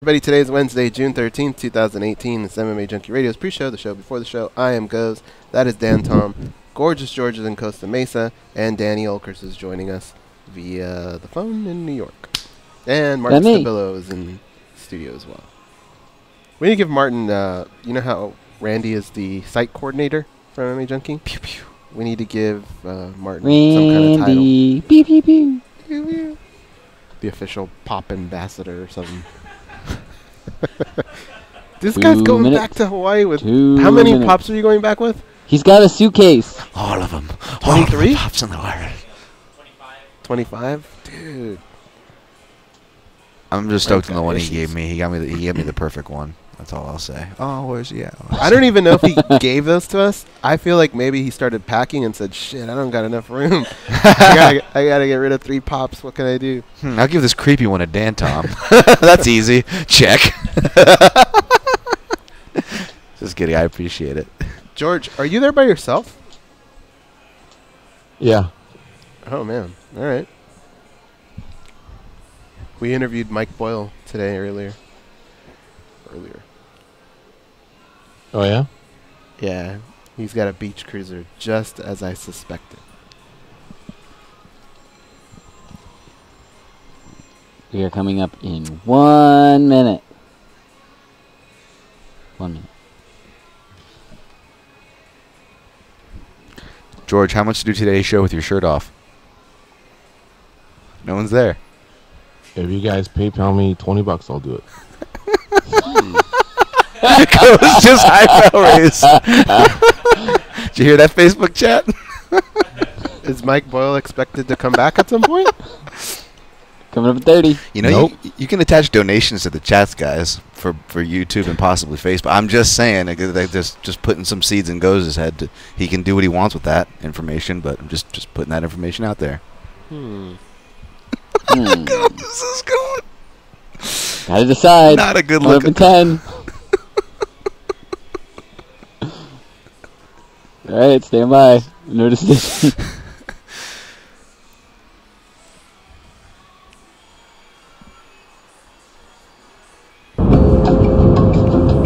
Everybody, today is Wednesday, June 13th, 2018. It's MMA Junkie Radio's pre-show, the show before the show. I am Goes. That is Dan Tom. Gorgeous George is in Costa Mesa. And Danny Olkers is joining us via the phone in New York. And Martin Stabilo is in the studio as well. We need to give Martin, you know how Randy is the site coordinator for MMA Junkie? Pew, pew. We need to give Martin some kind of title. Pew, pew, pew. Pew, pew. The official pop ambassador or something. This guy's going back to Hawaii with... How many pops are you going back with? He's got a suitcase. All of them. 23? Pops in the wire. 25? Dude. I'm just stoked on the one he gave me. He gave me the perfect one. That's all I'll say. Oh, where's he at? I don't even know if he gave those to us. I feel like maybe he started packing and said, shit, I don't got enough room. I gotta get rid of 3 pops. What can I do? I'll give this creepy one to Dan Tom. That's easy. Check. Just kidding. I appreciate it. George, are you there by yourself? Yeah. Oh, man. All right. We interviewed Mike Boyle today earlier. Oh, yeah? Yeah. He's got a beach cruiser, just as I suspected. We are coming up in 1 minute. 1 minute. George, how much to do today's show with your shirt off? No one's there. If you guys PayPal me $20, I'll do it. It's just eyebrow raise. Did you hear that Facebook chat? Is Mike Boyle expected to come back at some point? Coming up at 30. You know, Nope. you can attach donations to the chats, guys, for YouTube and possibly Facebook. I'm just saying, just putting some seeds in Goze's head. He can do what he wants with that information, but I'm just putting that information out there. This is going. Gotta decide. Not a good Coming look. up at 10. Alright, stand by. No decision.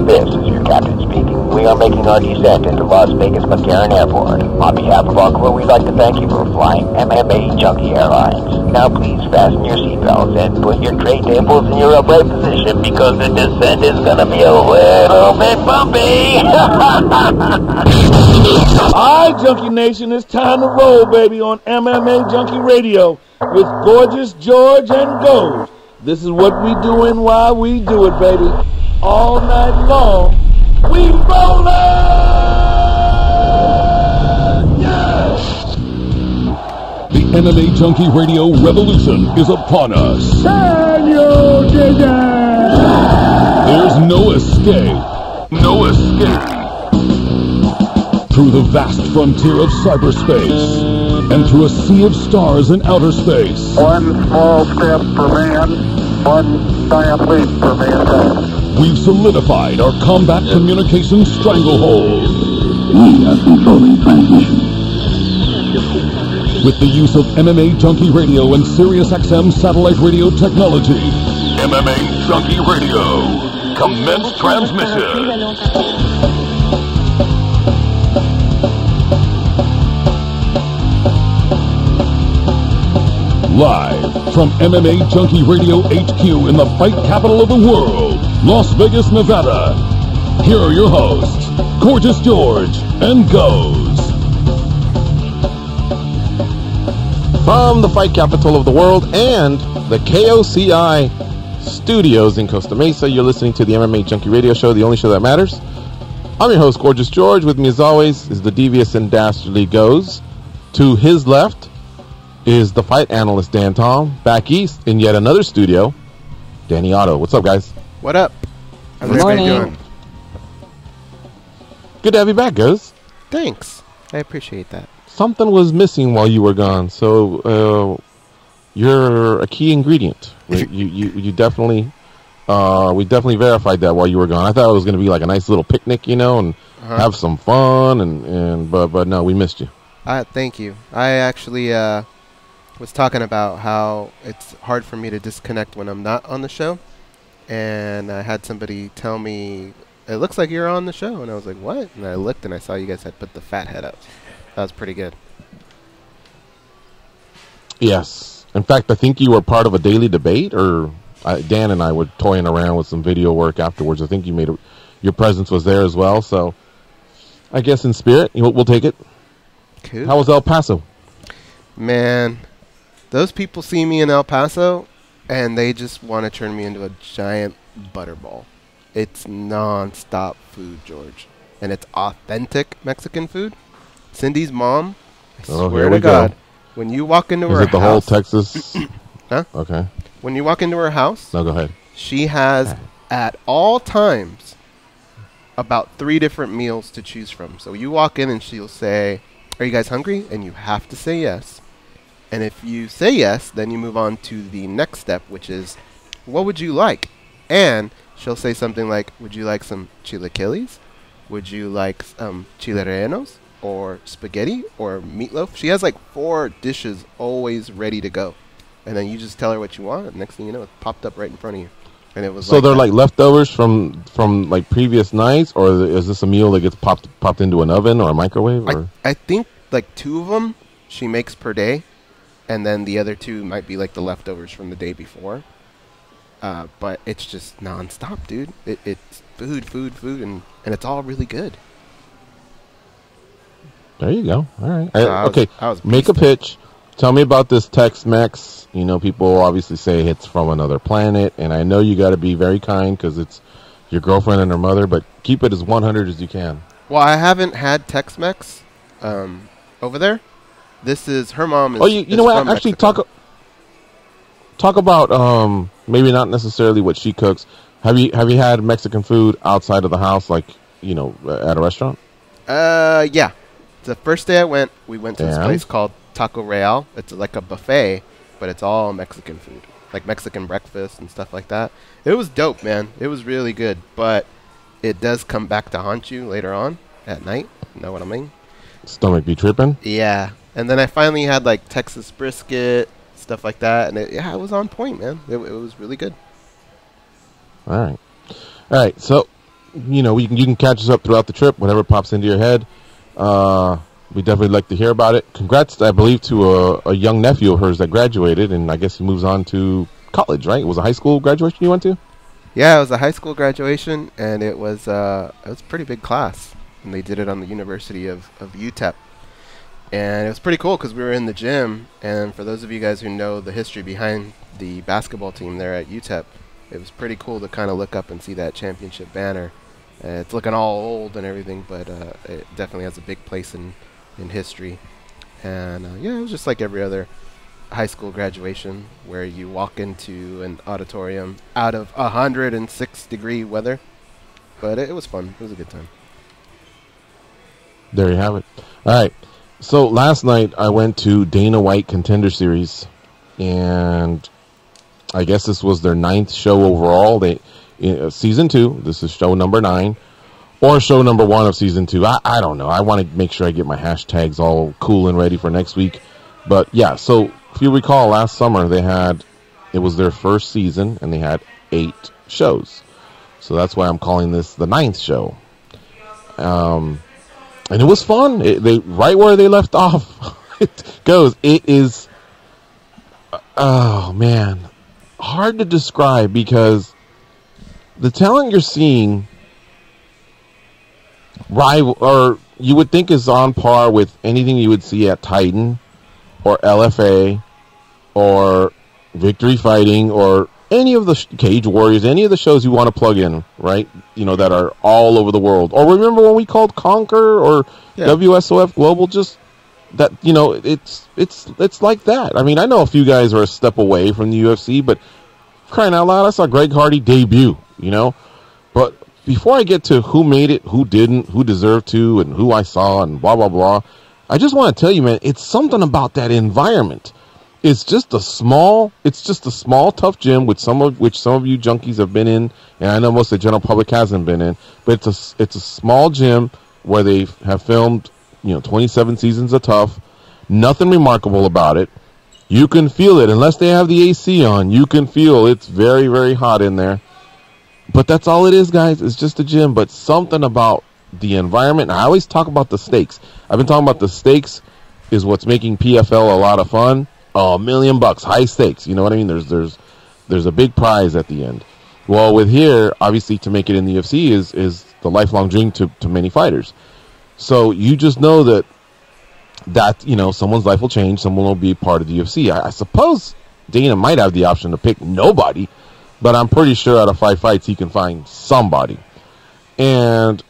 This is your captain speaking. We are making our descent into Las Vegas McCarran Airport. On behalf of our crew, we'd like to thank you for flying MMA Junkie Airlines. Now please fasten your seatbelts and put your tray tables in your upright position because the descent is going to be a little bit bumpy. Alright, Junkie Nation, it's time to roll, baby, on MMA Junkie Radio with Gorgeous George and Gold. This is what we do and why we do it, baby. All night long, we rollin'! Yeah! The MMA Junkie Radio revolution is upon us. There's no escape. No escape. Through the vast frontier of cyberspace and through a sea of stars in outer space. One small step for man, one giant leap for mankind. We've solidified our combat communications stranglehold. We are controlling transmission. With the use of MMA Junkie Radio and SiriusXM satellite radio technology. MMA Junkie Radio. Commence transmission. Live from MMA Junkie Radio HQ in the fight capital of the world, Las Vegas, Nevada. Here are your hosts, Gorgeous George and Goze. From the fight capital of the world and the KOCI studios in Costa Mesa, you're listening to the MMA Junkie Radio Show, the only show that matters. I'm your host, Gorgeous George. With me, as always, is the devious and dastardly Goze. To his left is the fight analyst, Dan Tom. Back east in yet another studio, Danny Otto. What's up, guys? What up? How's Good everybody morning. doing? Good to have you back, Goze. Thanks. I appreciate that. Something was missing while you were gone, so you're a key ingredient. You definitely, we definitely verified that while you were gone. I thought it was going to be like a nice little picnic, you know, and have some fun, but no, we missed you. Thank you. I actually was talking about how it's hard for me to disconnect when I'm not on the show. and I had somebody tell me, it looks like you're on the show. And I was like, what? And I looked and I saw you guys had put the fat head up. That was pretty good. Yes. In fact, I think you were part of a daily debate, or Dan and I were toying around with some video work afterwards. I think you made your presence was there as well. So I guess in spirit, we'll take it. Cool. How was El Paso? Man, those people see me in El Paso, and they just want to turn me into a giant butterball. It's non-stop food, George. And it's authentic Mexican food. Cindy's mom, I swear to God, when you walk into her house... Is it the whole Texas... Huh? Okay. When you walk into her house... No, go ahead. She has, at all times, about 3 different meals to choose from. So you walk in and she'll say, are you guys hungry? And you have to say yes. And if you say yes, then you move on to the next step, which is, what would you like? And she'll say something like, would you like some chilaquiles? Would you like chile rellenos? Or spaghetti? Or meatloaf? She has like 4 dishes always ready to go. And then you just tell her what you want, and next thing you know, it popped up right in front of you. And it was so they're like leftovers from like previous nights, or is this a meal that gets popped into an oven or a microwave? Or? I think like 2 of them she makes per day, and then the other 2 might be like the leftovers from the day before. But it's just nonstop, dude. It's food, and it's all really good. There you go. All right. Okay. Make a pitch. Tell me about this Tex-Mex. You know, people obviously say it's from another planet, and I know you got to be very kind because it's your girlfriend and her mother, but keep it as 100 as you can. Well, I haven't had Tex-Mex over there. This is her mom. You know what? Actually, talk about maybe not necessarily what she cooks. Have you had Mexican food outside of the house, like at a restaurant? Yeah. The first day we went to this place called Taco Real. It's like a buffet, but it's all Mexican food, like Mexican breakfast and stuff like that. It was dope, man. It was really good, but it does come back to haunt you later on at night. You know what I mean? Stomach be tripping? Yeah. And then I finally had like Texas brisket, stuff like that, and it was on point, man. It was really good. All right. So, you can catch us up throughout the trip, whatever pops into your head. We definitely like to hear about it. Congrats, I believe, to a young nephew of hers that graduated, and I guess he moves on to college, right? It was a high school graduation you went to? Yeah, it was a high school graduation, and it was a pretty big class, and they did it on the University of UTEP. And it was pretty cool because we were in the gym, and for those of you guys who know the history behind the basketball team there at UTEP, it was pretty cool to kind of look up and see that championship banner. It's looking all old and everything, but it definitely has a big place in history. And it was just like every other high school graduation where you walk into an auditorium out of 106-degree weather. But it was fun. It was a good time. There you have it. All right. So last night I went to Dana White Contender Series, and I guess this was their 9th show overall. Season 2. This is show number 9. Or show number 1 of season 2. I don't know. I want to make sure I get my hashtags all cool and ready for next week. But yeah, so if you recall, last summer it was their first season, and they had 8 shows. So that's why I'm calling this the 9th show. And it was fun. They right where they left off. It goes. It is, oh man, hard to describe because the talent you're seeing or you would think is on par with anything you would see at Titan or LFA or Victory Fighting or any of the Cage Warriors, any of the shows you want to plug in, right? That are all over the world. Or remember when we called Conquer or WSOF Global? Just that, it's like that. I mean, I know a few guys are a step away from the UFC, but crying out loud, I saw Greg Hardy debut, But before I get to who made it, who didn't, who deserved to, and who I saw, and blah, blah, blah, I just want to tell you, man, it's something about that environment. It's just a small, tough gym which some of you junkies have been in, and I know most of the general public hasn't been in, but it's a small gym where they have filmed, 27 seasons of Tough. Nothing remarkable about it. You can feel it, unless they have the AC on. You can feel it's very, very hot in there. But that's all it is, guys. It's just a gym. But something about the environment. And I always talk about the stakes. I've been talking about the stakes is what's making PFL a lot of fun. Oh, $1 million, high stakes. You know what I mean? There's a big prize at the end. Well, with here, obviously, to make it in the UFC is the lifelong dream to many fighters. So you just know that you know, someone's life will change. Someone will be part of the UFC. I suppose Dana might have the option to pick nobody, but I'm pretty sure out of 5 fights he can find somebody. And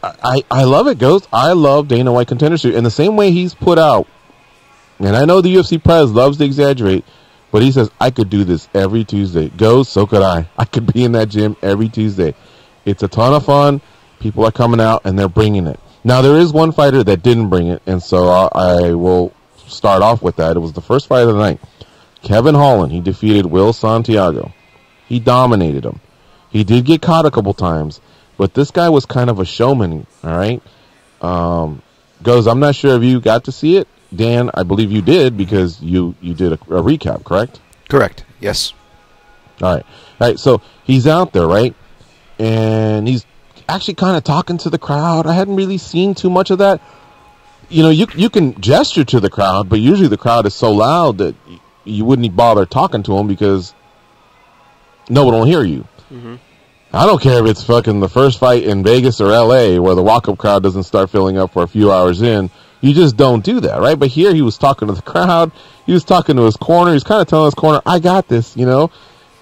I love it, Ghost. I love Dana White Contender Series. In the same way he's put out, and I know the UFC press loves to exaggerate, but he says, I could do this every Tuesday. Ghost, so could I. I could be in that gym every Tuesday. It's a ton of fun. People are coming out, and they're bringing it. Now, there is one fighter that didn't bring it, and so I will start off with that. It was the first fight of the night. Kevin Holland, he defeated Will Santiago. He dominated him. He did get caught a couple times, but this guy was kind of a showman, all right? Goes, I'm not sure if you got to see it. Dan, I believe you did because you did a recap, correct? Correct, yes. All right, so he's out there, right? And he's actually kind of talking to the crowd. I hadn't really seen too much of that. You know, you can gesture to the crowd, but usually the crowd is so loud that you wouldn't bother talking to them because no one will hear you. Mm-hmm. I don't care if it's fucking the first fight in Vegas or LA where the walk-up crowd doesn't start filling up for a few hours in. You just don't do that, right? But here he was talking to the crowd. He was talking to his corner. He's kind of telling his corner, I got this, you know?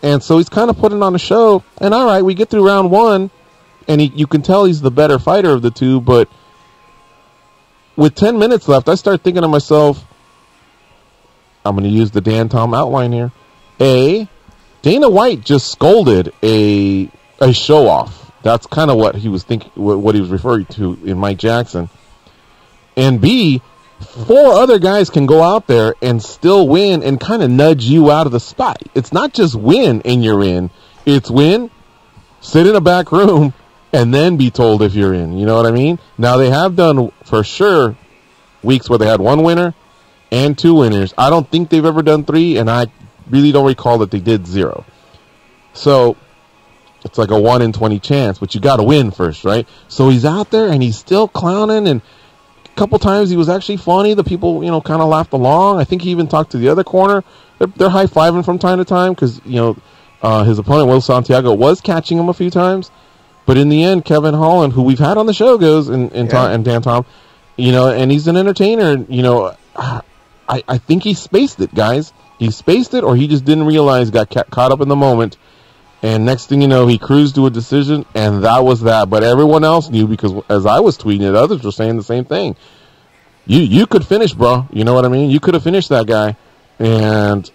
And so he's kind of putting on a show. And all right, we get through round one, and you can tell he's the better fighter of the two, but with 10 minutes left, I start thinking to myself, I'm going to use the Dan Tom outline here. Dana White just scolded a show-off. That's kind of what he was thinking, what he was referring to in Mike Jackson. And B, 4 other guys can go out there and still win and kind of nudge you out of the spot. It's not just win and you're in. It's win, sit in a back room, and then be told if you're in. You know what I mean? Now, they have done, for sure, weeks where they had 1 winner and 2 winners. I don't think they've ever done 3, and I really don't recall that they did 0. So it's like a 1 in 20 chance, but you got to win first, right? So he's out there, and he's still clowning, and couple times he was actually funny. The people, you know, kind of laughed along. I think he even talked to the other corner. They're high-fiving from time to time because, you know, his opponent, Will Santiago, was catching him a few times. But in the end, Kevin Holland, who we've had on the show, goes, and Dan Tom, you know, and he's an entertainer. You know, I think he spaced it, guys. He spaced it, or he just didn't realize, got caught up in the moment. And next thing you know, he cruised to a decision, and that was that. But everyone else knew because as I was tweeting it, others were saying the same thing. You could finish, bro. You know what I mean? You could have finished that guy. And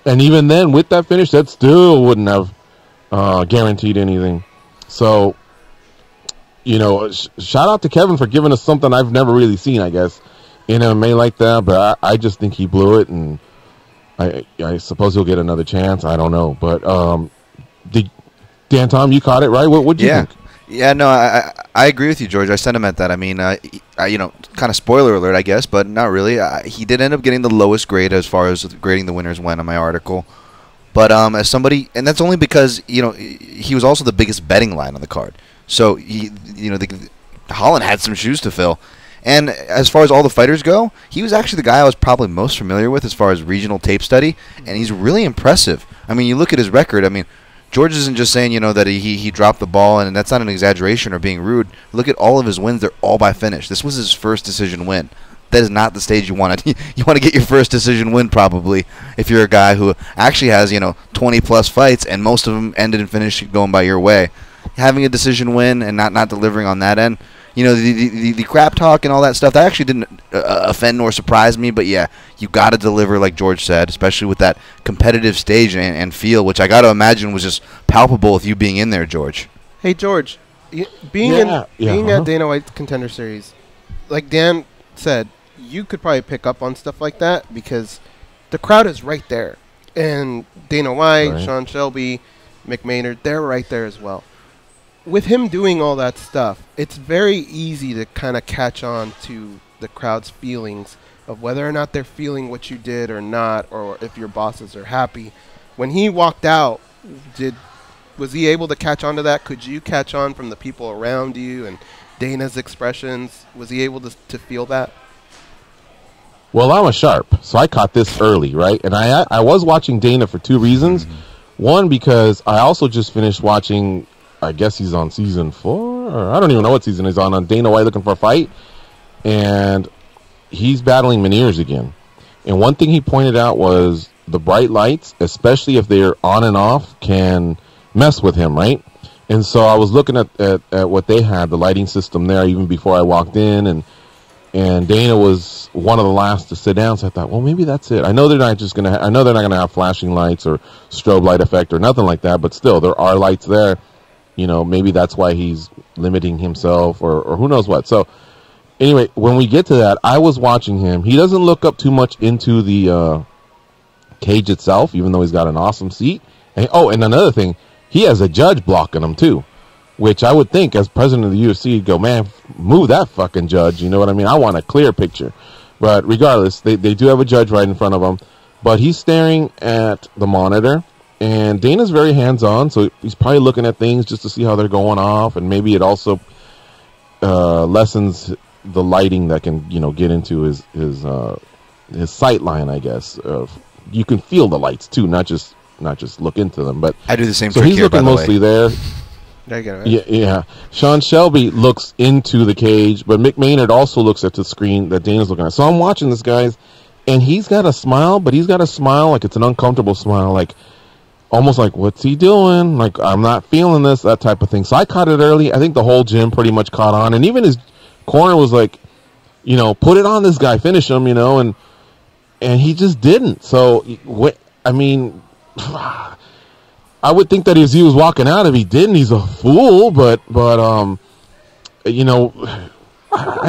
even then, with that finish, that still wouldn't have guaranteed anything. So, you know, shout out to Kevin for giving us something I've never really seen, I guess, in MMA like that. But I just think he blew it, and I suppose he'll get another chance. I don't know. But Dan Tom, you caught it, right? What'd you think? Yeah, no, I agree with you, George. I sent him at that. I mean, you know, kind of spoiler alert, I guess, but not really. He did end up getting the lowest grade as far as grading the winners went on my article. But as somebody, and that's only because, you know, he was also the biggest betting line on the card. So, Holland had some shoes to fill. And as far as all the fighters go, he was actually the guy I was probably most familiar with as far as regional tape study, and he's really impressive. I mean, you look at his record, I mean, George isn't just saying, you know, that he dropped the ball, and that's not an exaggeration or being rude. Look at all of his wins; they're all by finish. This was his first decision win. That is not the stage you want to. You want to get your first decision win, probably, if you're a guy who actually has, you know, 20+ fights, and most of them ended in finish going by your way. Having a decision win and not delivering on that end, you know, the crap talk and all that stuff, that actually didn't offend nor surprise me. But yeah, you got to deliver, like George said, especially with that competitive stage and feel, which I got to imagine was just palpable with you being in there, George. Hey, George, being at Dana White's Contender Series, like Dan said, you could probably pick up on stuff like that because the crowd is right there. And Dana White, right, Sean Shelby, McMaynard, they're right there as well. With him doing all that stuff, it's very easy to kind of catch on to the crowd's feelings of whether or not they're feeling what you did or not, or if your bosses are happy. When he walked out, did Was he able to catch on to that? Could you catch on from the people around you and Dana's expressions? Was he able to feel that? Well, I'm a sharp, so I caught this early, right? And I was watching Dana for two reasons. One, because I also just finished watching, I guess he's on season 4, or I don't even know what season he's on Dana White Looking for a Fight. And he's battling Meniere's again. And one thing he pointed out was the bright lights, especially if they're on and off, can mess with him, right? And so I was looking at what they had, the lighting system there, even before I walked in, and Dana was one of the last to sit down. So I thought, well, maybe that's it. I know they're not gonna have flashing lights or strobe light effect or nothing like that, but still, there are lights there. You know, maybe that's why he's limiting himself, or who knows what. So anyway, when we get to that, I was watching him. He doesn't look up too much into the cage itself, even though he's got an awesome seat. And another thing, he has a judge blocking him too, which I would think as president of the UFC, you'd go, man, move that fucking judge. You know what I mean? I want a clear picture. But regardless, they do have a judge right in front of him. But he's staring at the monitor, and Dana's very hands-on, so he's probably looking at things just to see how they're going off, and maybe it also lessens the lighting that can, get into his sight line, I guess. You can feel the lights too, not just look into them. But I do the same. So trick he's here, looking by the mostly way. there. Yeah. Sean Shelby looks into the cage, but Mick Maynard also looks at the screen that Dana's looking at. So I'm watching this, guys, and he's got a smile, but he's got a smile like it's an uncomfortable smile, like almost like, what's he doing? Like, I'm not feeling this, that type of thing. So I caught it early. I think the whole gym pretty much caught on, and even his corner was like, put it on this guy, finish him, and he just didn't. So, I mean, I would think that as he was walking out, if he didn't, he's a fool. But I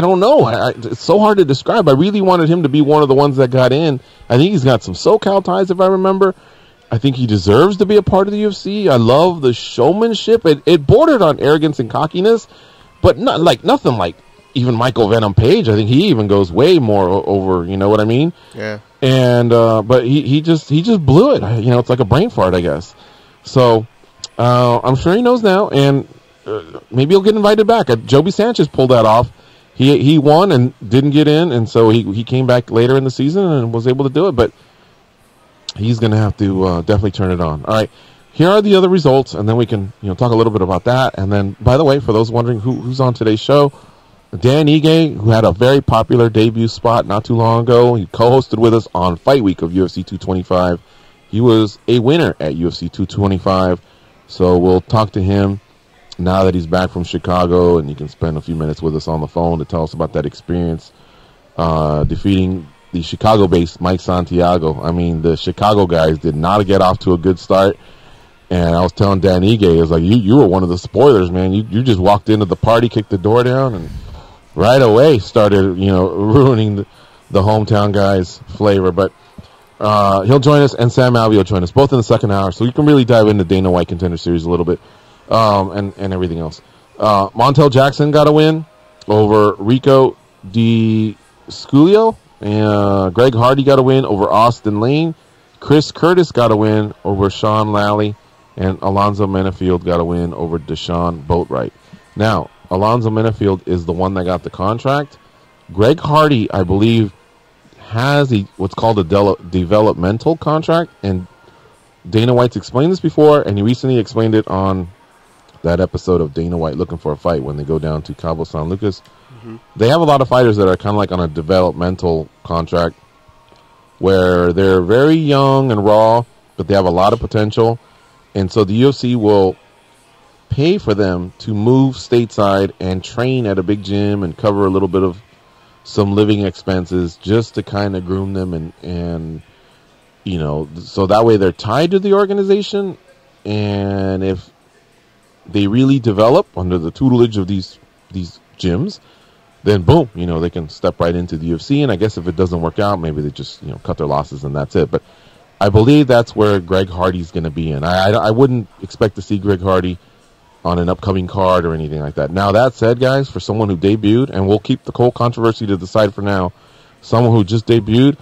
don't know. It's so hard to describe. I really wanted him to be one of the ones that got in. I think he's got some SoCal ties, if I remember. I think he deserves to be a part of the UFC. I love the showmanship. It bordered on arrogance and cockiness, but nothing like even Michael Venom Page. I think he even goes way more over. You know what I mean? Yeah. And but he just blew it. It's like a brain fart, I guess. So I'm sure he knows now, and maybe he'll get invited back. Joby Sanchez pulled that off. He won and didn't get in, and so he came back later in the season and was able to do it. But he's going to have to definitely turn it on. All right, here are the other results, and then we can talk a little bit about that. And then, by the way, for those wondering who's on today's show, Dan Ige, who had a very popular debut spot not too long ago, he co-hosted with us on Fight Week of UFC 225. He was a winner at UFC 225, so we'll talk to him now that he's back from Chicago, and you can spend a few minutes with us on the phone to tell us about that experience defeating the Chicago-based Mike Santiago. I mean, the Chicago guys did not get off to a good start, and I was telling Dan Ige, it was like, you were one of the spoilers, man. You just walked into the party, kicked the door down, and right away started, ruining the hometown guys' flavor. But he'll join us, and Sam Alvey will join us, both in the second hour, so we can really dive into Dana White Contender Series a little bit, and everything else. Montel Jackson got a win over Rico DiSculio, and Greg Hardy got a win over Austin Lane. Chris Curtis got a win over Sean Lally, and Alonzo Menafield got a win over Deshaun Boatwright. Now, Alonzo Menafield is the one that got the contract. Greg Hardy, I believe, has what's called a developmental contract, and Dana White's explained this before, and he recently explained it on that episode of Dana White Looking for a Fight when they go down to Cabo San Lucas. Mm-hmm. They have a lot of fighters that are kind of like on a developmental contract where they're very young and raw, but they have a lot of potential, and so the UFC will pay for them to move stateside and train at a big gym and cover a little bit of some living expenses just to kind of groom them and so that way they're tied to the organization, and if they really develop under the tutelage of these gyms, then boom, they can step right into the UFC. And I guess if it doesn't work out, maybe they just cut their losses and that's it. But I believe that's where Greg Hardy's going to be in. I wouldn't expect to see Greg Hardy on an upcoming card or anything like that. Now, that said, guys, for someone who debuted, and we'll keep the whole controversy to the side for now, someone who just debuted,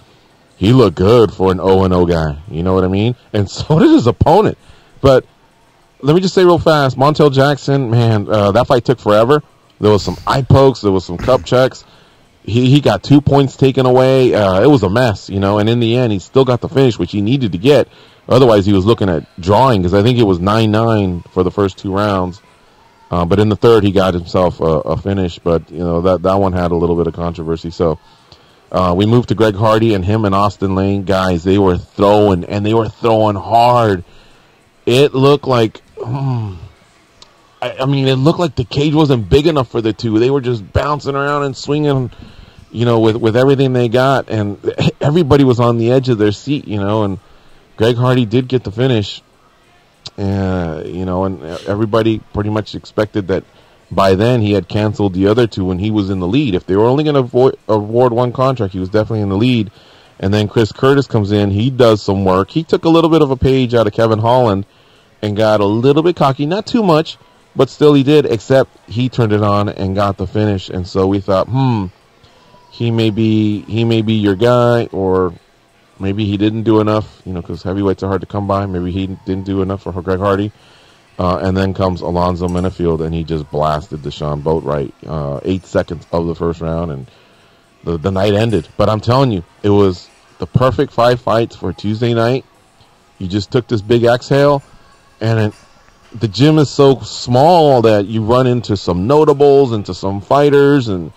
he looked good for an 0-0 guy. You know what I mean? And so did his opponent. But let me just say real fast, Montel Jackson, man, that fight took forever. There was some eye pokes. There was some cup checks. He got 2 points taken away. It was a mess, you know, and in the end, he still got the finish, which he needed to get. Otherwise, he was looking at drawing, because I think it was 9-9 for the first 2 rounds. But in the third, he got himself a finish. But, you know, that one had a little bit of controversy. So we moved to Greg Hardy, and him and Austin Lane, guys, they were throwing, and they were throwing hard. It looked like... I mean, it looked like the cage wasn't big enough for the two. They were just bouncing around and swinging, you know, with everything they got. And everybody was on the edge of their seat, you know. And Greg Hardy did get the finish. You know, and everybody pretty much expected that by then he had canceled the other two when he was in the lead. If they were only going to award one contract, he was definitely in the lead. And then Chris Curtis comes in. He does some work. He took a little bit of a page out of Kevin Holland and got a little bit cocky. Not too much. But still he did, except he turned it on and got the finish. And so we thought, he may be your guy, or maybe he didn't do enough, you know, because heavyweights are hard to come by. Maybe he didn't do enough for Greg Hardy. And then comes Alonzo Menifield, and he just blasted Deshaun Boatwright 8 seconds of the first round, and the night ended. But I'm telling you, it was the perfect 5 fights for Tuesday night. You just took this big exhale, and the gym is so small that you run into some notables, into some fighters and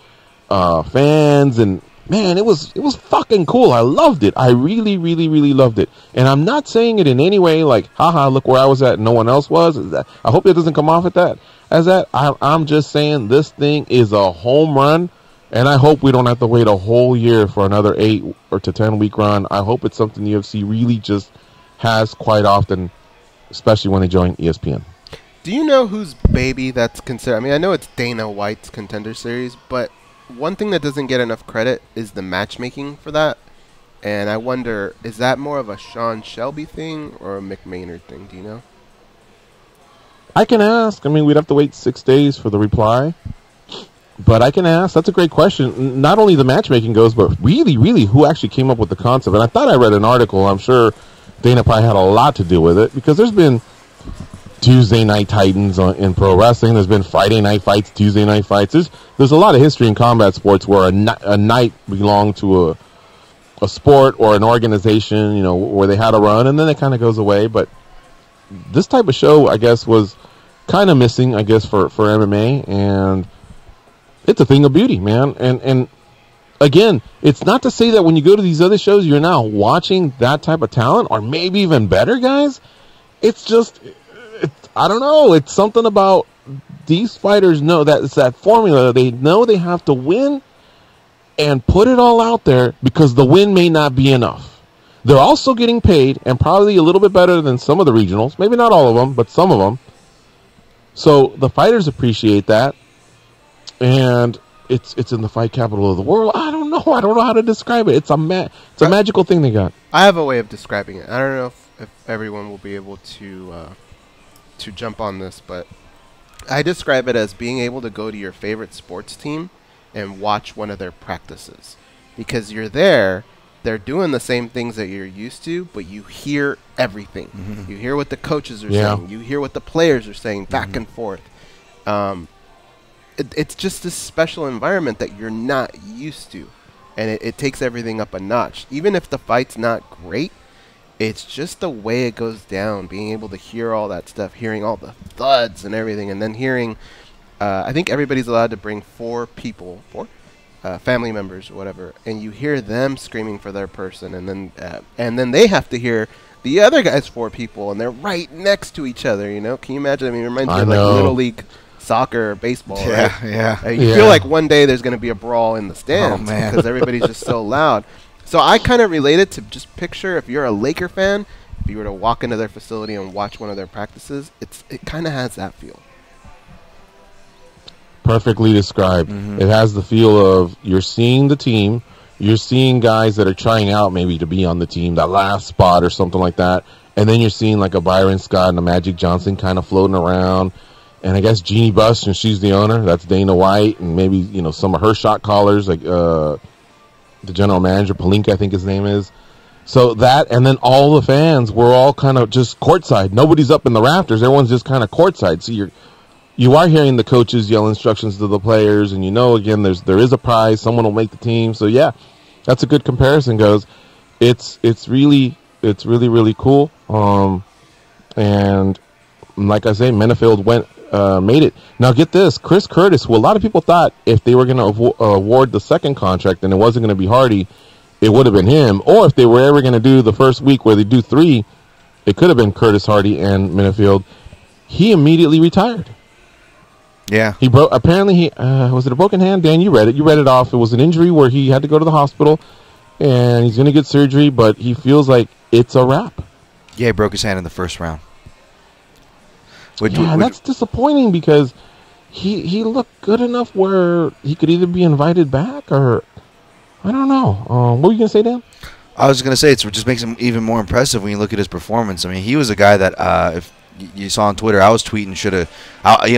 fans, and man, it was fucking cool. I loved it. I really, really, really loved it. And I'm not saying it in any way like, haha, look where I was at and no one else was. I hope it doesn't come off at that. I'm just saying this thing is a home run, and I hope we don't have to wait a whole year for another 8 or to 10 week run. I hope it's something the UFC really just has quite often, especially when they join ESPN. Do you know whose baby that's considered? I mean, I know it's Dana White's Contender Series, but one thing that doesn't get enough credit is the matchmaking for that. And I wonder, is that more of a Sean Shelby thing or a Mick Maynard thing? Do you know? I can ask. I mean, we'd have to wait 6 days for the reply. But I can ask. That's a great question. Not only the matchmaking goes, but really, really who actually came up with the concept. And I thought I read an article. I'm sure Dana probably had a lot to do with it, because there's been Tuesday Night Titans in pro wrestling. There's been Friday night fights, Tuesday night fights. There's a lot of history in combat sports where a night belonged to a sport or an organization, you know, where they had a run, and then it kind of goes away. But this type of show, I guess, was kind of missing, I guess, for MMA, and it's a thing of beauty, man. And again, it's not to say that when you go to these other shows, you're now watching that type of talent, or maybe even better, guys. It's just, I don't know. It's something about these fighters know that it's that formula. They know they have to win and put it all out there, because the win may not be enough. They're also getting paid, and probably a little bit better than some of the regionals. Maybe not all of them, but some of them. So the fighters appreciate that. And it's in the fight capital of the world. I don't know how to describe it. It's a magical thing they got. I have a way of describing it. I don't know if everyone will be able to jump on this, but I describe it as being able to go to your favorite sports team and watch one of their practices, because you're there. They're doing the same things that you're used to, but you hear everything. Mm-hmm. You hear what the coaches are saying. You hear what the players are saying back and forth. It's just this special environment that you're not used to, and it takes everything up a notch. Even if the fight's not great, it's just the way it goes down, being able to hear all that stuff, hearing all the thuds and everything, and then hearing, I think everybody's allowed to bring 4 people, family members or whatever, and you hear them screaming for their person, and then they have to hear the other guy's 4 people, and they're right next to each other, you know? Can you imagine? I mean, it reminds me of like Little League soccer or baseball, right? You feel like one day there's going to be a brawl in the stands because everybody's just so loud. So I kind of relate it to just picture, if you're a Laker fan, if you were to walk into their facility and watch one of their practices, it kind of has that feel. Perfectly described. Mm-hmm. It has the feel of you're seeing the team, you're seeing guys that are trying out maybe to be on the team, that last spot or something like that, and then you're seeing like a Byron Scott and a Magic Johnson kind of floating around. And I guess Jeannie Buss, and she's the owner. That's Dana White, and maybe, you know, some of her shot callers, like the general manager, Palinka, I think his name is. So that, and then all the fans were all kind of just courtside. Nobody's up in the rafters. Everyone's just kind of courtside. So you are hearing the coaches yell instructions to the players, and again, there is a prize. Someone will make the team. So yeah, that's a good comparison. Goes, it's really really cool. And like I say, Menefield made it. Now get this, Chris Curtis, who a lot of people thought if they were going to award the second contract and it wasn't going to be Hardy, it would have been him. Or if they were ever going to do the first week where they do 3, it could have been Curtis, Hardy, and Menefield. He immediately retired. Yeah. Apparently he was it a broken hand? Dan, you read it off. It was an injury where he had to go to the hospital and he's going to get surgery, but he feels like it's a wrap. Yeah, he broke his hand in the first round. That's disappointing because he looked good enough where he could either be invited back or I don't know. What were you going to say, Dan? I was going to say it just makes him even more impressive when you look at his performance. I mean, he was a guy that if you saw on Twitter, I was tweeting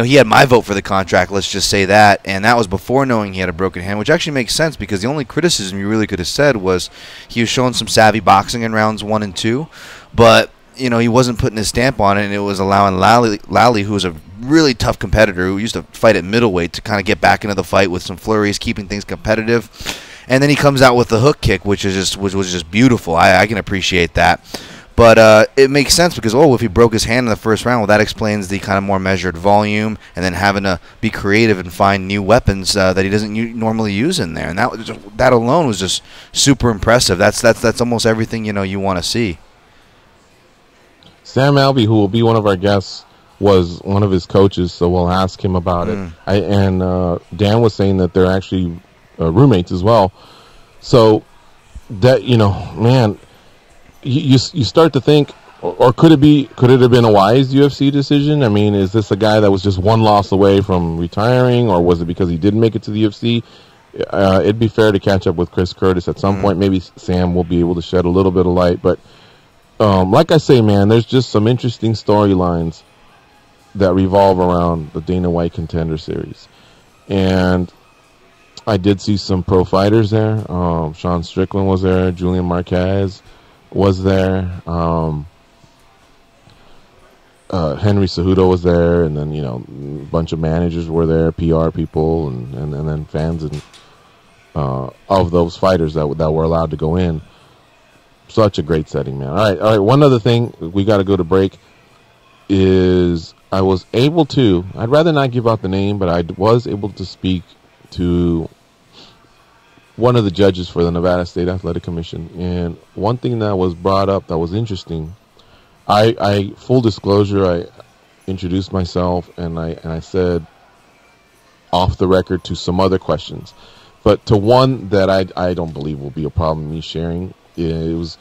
he had my vote for the contract, let's just say that, and that was before knowing he had a broken hand, which actually makes sense because the only criticism you really could have said was he was showing some savvy boxing in rounds 1 and 2, but he wasn't putting his stamp on it, and it was allowing Lally, who was a really tough competitor who used to fight at middleweight, to kind of get back into the fight with some flurries, keeping things competitive. And then he comes out with the hook kick, which was just beautiful. I can appreciate that. But it makes sense because, if he broke his hand in the first round, well, that explains the kind of more measured volume and then having to be creative and find new weapons that he doesn't normally use in there. And that alone was just super impressive. That's almost everything you want to see. Sam Alvey, who will be one of our guests, was one of his coaches, so we'll ask him about it. And Dan was saying that they're actually roommates as well. So that man, you start to think, or could it have been a wise UFC decision? I mean, is this a guy that was just one loss away from retiring, or was it because he didn't make it to the UFC? It'd be fair to catch up with Chris Curtis at some point. Maybe Sam will be able to shed a little bit of light, but like I say, man, there's just some interesting storylines that revolve around the Dana White Contender Series. And I did see some pro fighters there. Sean Strickland was there. Julian Marquez was there. Henry Cejudo was there. And then, a bunch of managers were there, PR people, and then fans of those fighters that were allowed to go in. Such a great setting, man. All right. One other thing, we got to go to break, is I was able to, I'd rather not give out the name, but I was able to speak to one of the judges for the Nevada State Athletic Commission. And one thing that was brought up that was interesting, I full disclosure, I introduced myself and I said off the record to some other questions. But to one that I don't believe will be a problem me sharing, it was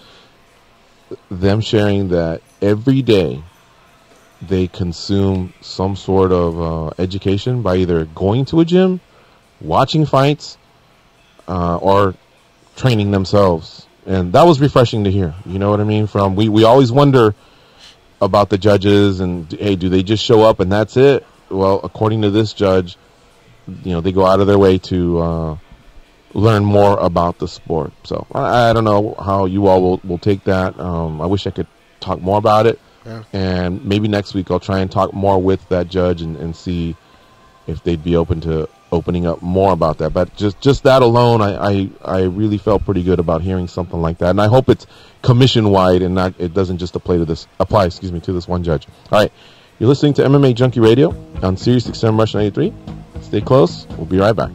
them sharing that every day they consume some sort of education by either going to a gym, watching fights, or training themselves. And that was refreshing to hear. You know what I mean? We always wonder about the judges and, hey, do they just show up and that's it? Well, according to this judge, they go out of their way to learn more about the sport. So I don't know how you all will take that. I wish I could talk more about it. Yeah. And maybe next week I'll try and talk more with that judge and see if they'd be open to opening up more about that. But just that alone, I really felt pretty good about hearing something like that. And I hope it's commission wide and it doesn't just apply to this one judge. All right. You're listening to MMA Junkie Radio on Sirius XM Rush 93. Stay close. We'll be right back.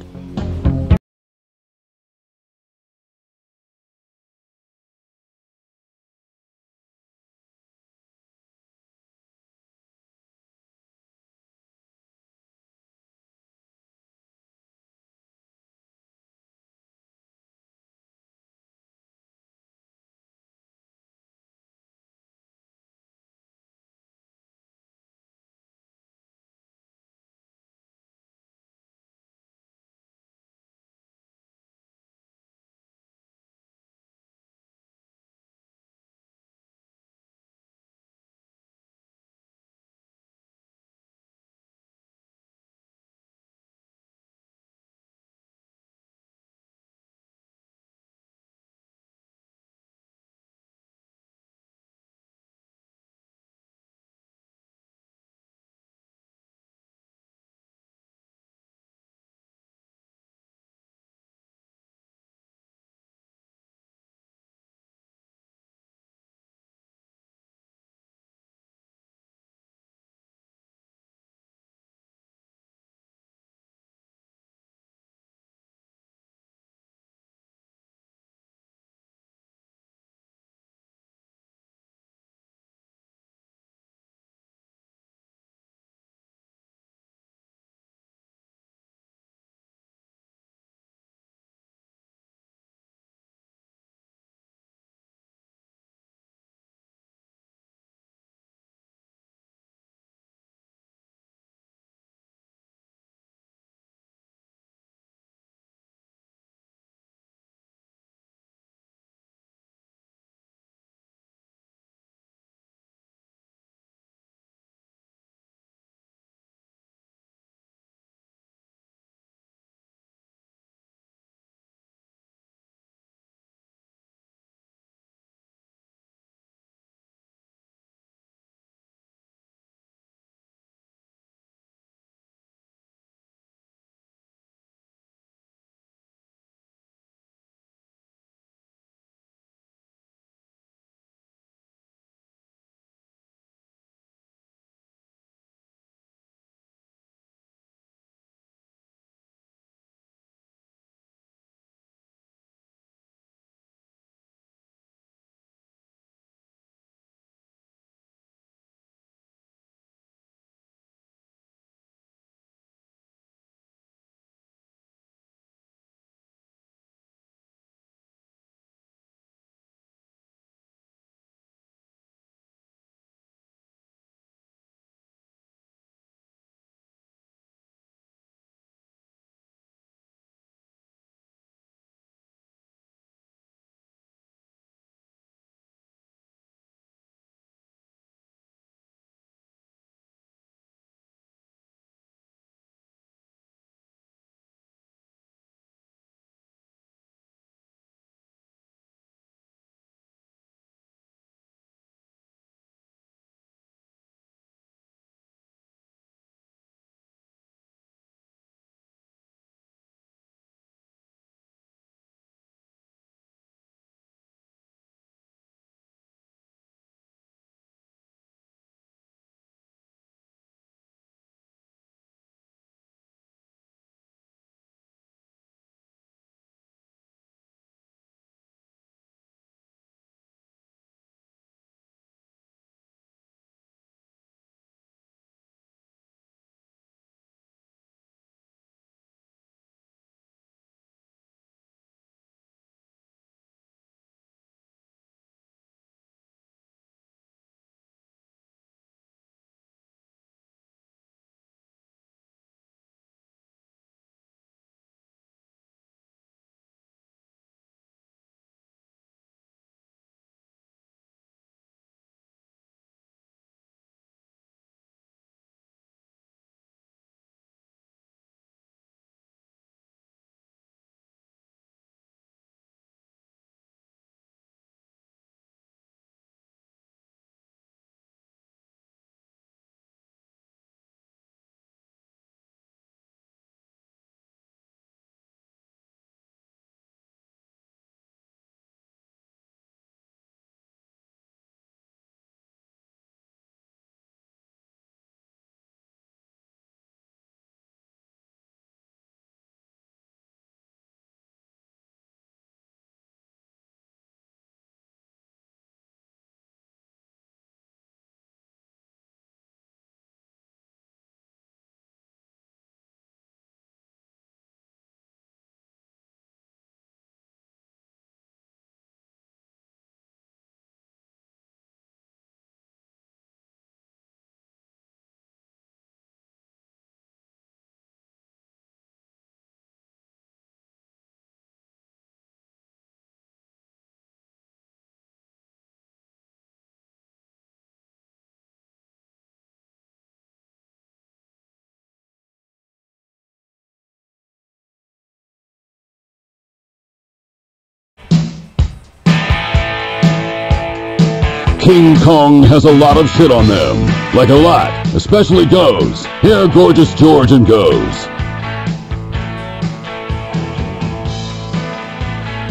King Kong has a lot of shit on them. Like a lot, especially Goes. Here are Gorgeous George and Goes.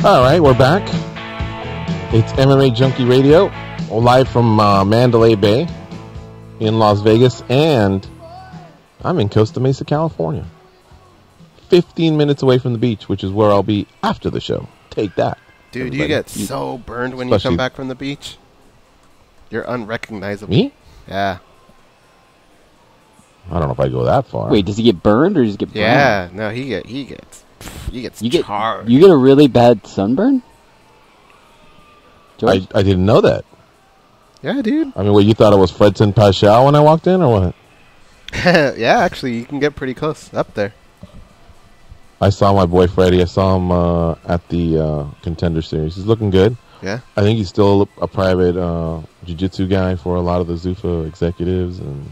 All right, we're back. It's MMA Junkie Radio, live from Mandalay Bay in Las Vegas, and I'm in Costa Mesa, California. 15 minutes away from the beach, which is where I'll be after the show. Take that. Dude, everybody. you get so burned when you come back from the beach. You're unrecognizable. Me? Yeah. I don't know if I go that far. Wait, does he get burned or does he get burned? Yeah, no, he gets charred. You get a really bad sunburn? George? I didn't know that. Yeah, dude. I mean, what, you thought it was Fredson Paschal when I walked in, or what? Yeah, actually, you can get pretty close up there. I saw my boy Freddie. I saw him at the Contender Series. He's looking good. Yeah. I think he's still a private jiu-jitsu guy for a lot of the Zuffa executives, and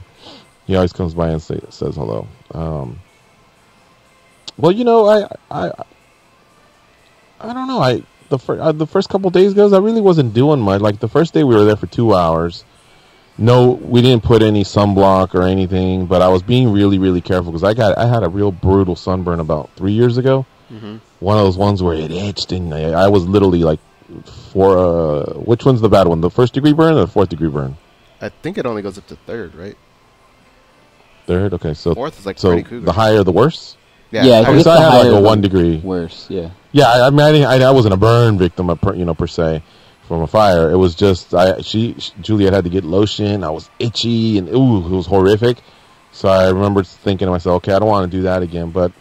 he always comes by and says hello. Well, you know, I don't know. The first couple days goes, I really wasn't doing much. Like the first day we were there for 2 hours. No, we didn't put any sunblock or anything, but I was being really, really careful because I had a real brutal sunburn about 3 years ago. Mm-hmm. One of those ones where it itched, and I was literally like, which one's the bad one? The 1st degree burn or the 4th degree burn? I think it only goes up to 3rd, right? 3rd, okay. So 4th is like so pretty cougar. the higher the worse. Yeah, I think I had like a 1 degree worse. Yeah. Yeah, I mean, I wasn't a burn victim, per se, from a fire. It was just Juliet had to get lotion. I was itchy, and it was horrific. So I remember thinking to myself, okay, I don't want to do that again. But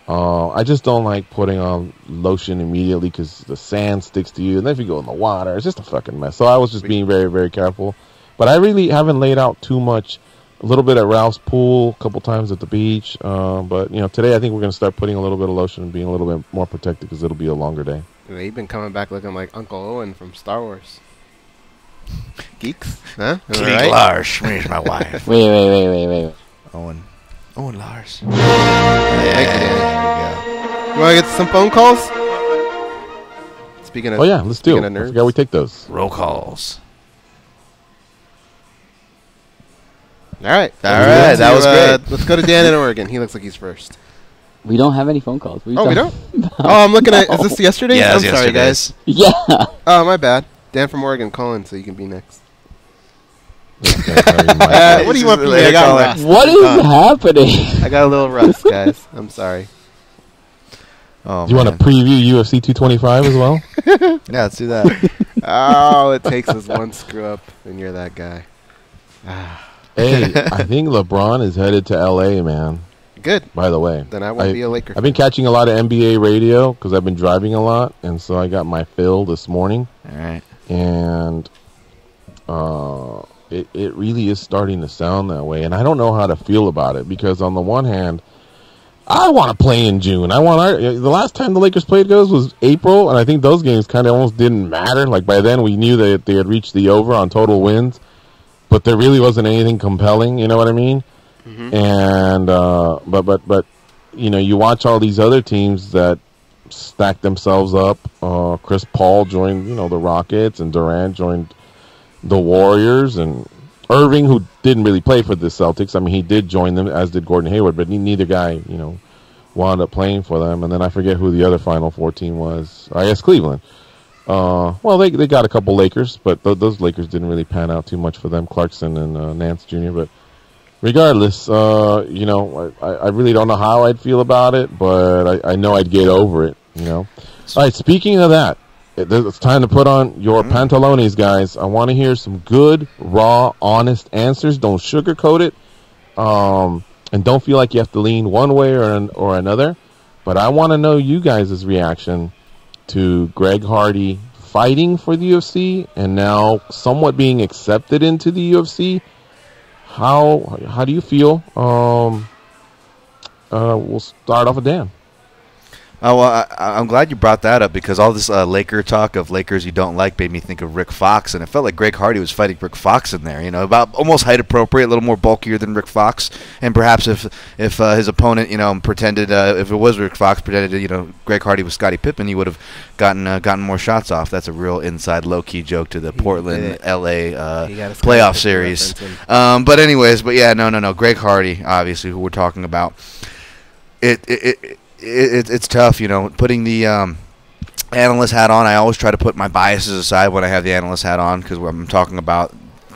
I just don't like putting on lotion immediately because the sand sticks to you, and then if you go in the water, it's just a fucking mess. So I was just being very, very careful. But I really haven't laid out too much. A little bit at Ralph's pool, a couple times at the beach. But, you know, today I think we're going to start putting a little bit of lotion and being a little bit more protected because it'll be a longer day. Yeah, you've been coming back looking like Uncle Owen from Star Wars. Geeks? Huh? Am I Geek right? Lars, where's my wife? Wait. Owen Lars. Thank you, Danny. There You want to get some phone calls? Speaking of, let's do it. I nerds. forgot we take those. we go. Roll calls. All right. That was great. Let's go to Dan in Oregon. He looks like he's first. We don't have any phone calls. We don't? Oh, I'm looking at... Is this yesterday? Yeah, I'm sorry, guys. Yeah. Oh, my bad. Dan from Oregon, call in so you can be next. What What do you want from me? I got rust. What is happening? I got a little rust, guys. I'm sorry. Oh, Do you want to preview UFC 225 as well? Yeah, let's do that. Oh, it takes us one screw up, and you're that guy. Hey, I think LeBron is headed to L.A., man. Good. By the way. Then I won't be a Laker I've been catching a lot of NBA radio because I've been driving a lot, and so I got my fill this morning. All right. And it really is starting to sound that way, and I don't know how to feel about it because on the one hand, I want to play in June. The last time the Lakers played was April, and I think those games kind of almost didn't matter. Like by then, we knew that they had reached the over on total wins, but there really wasn't anything compelling. You know what I mean? Mm-hmm. And but you know, you watch all these other teams that stack themselves up. Chris Paul joined, the Rockets, and Durant joined the Warriors, and Irving, who didn't really play for the Celtics. I mean, he did join them, as did Gordon Hayward, but neither guy, wound up playing for them. And then I forget who the other Final Four team was. I guess Cleveland. Well, they got a couple Lakers, but those Lakers didn't really pan out too much for them, Clarkson and Nance Jr. But regardless, I really don't know how I'd feel about it, but I know I'd get over it, All right, speaking of that, it's time to put on your pantalones, guys. I want to hear some good, raw, honest answers. Don't sugarcoat it, and don't feel like you have to lean one way or another. But I want to know you guys' reaction to Greg Hardy fighting for the UFC and now somewhat being accepted into the UFC. How do you feel? We'll start off with Dan. Oh, well, I'm glad you brought that up because all this Laker talk of Lakers you don't like made me think of Rick Fox, and it felt like Greg Hardy was fighting Rick Fox in there. About almost height appropriate, a little more bulkier than Rick Fox, and perhaps if his opponent, pretended, if it was Rick Fox, pretended, Greg Hardy was Scottie Pippen, he would have gotten more shots off. That's a real inside low-key joke to the Portland LA playoff series. But yeah, no, Greg Hardy, obviously, who we're talking about. It's tough, putting the analyst hat on. I always try to put my biases aside when I have the analyst hat on because I'm talking about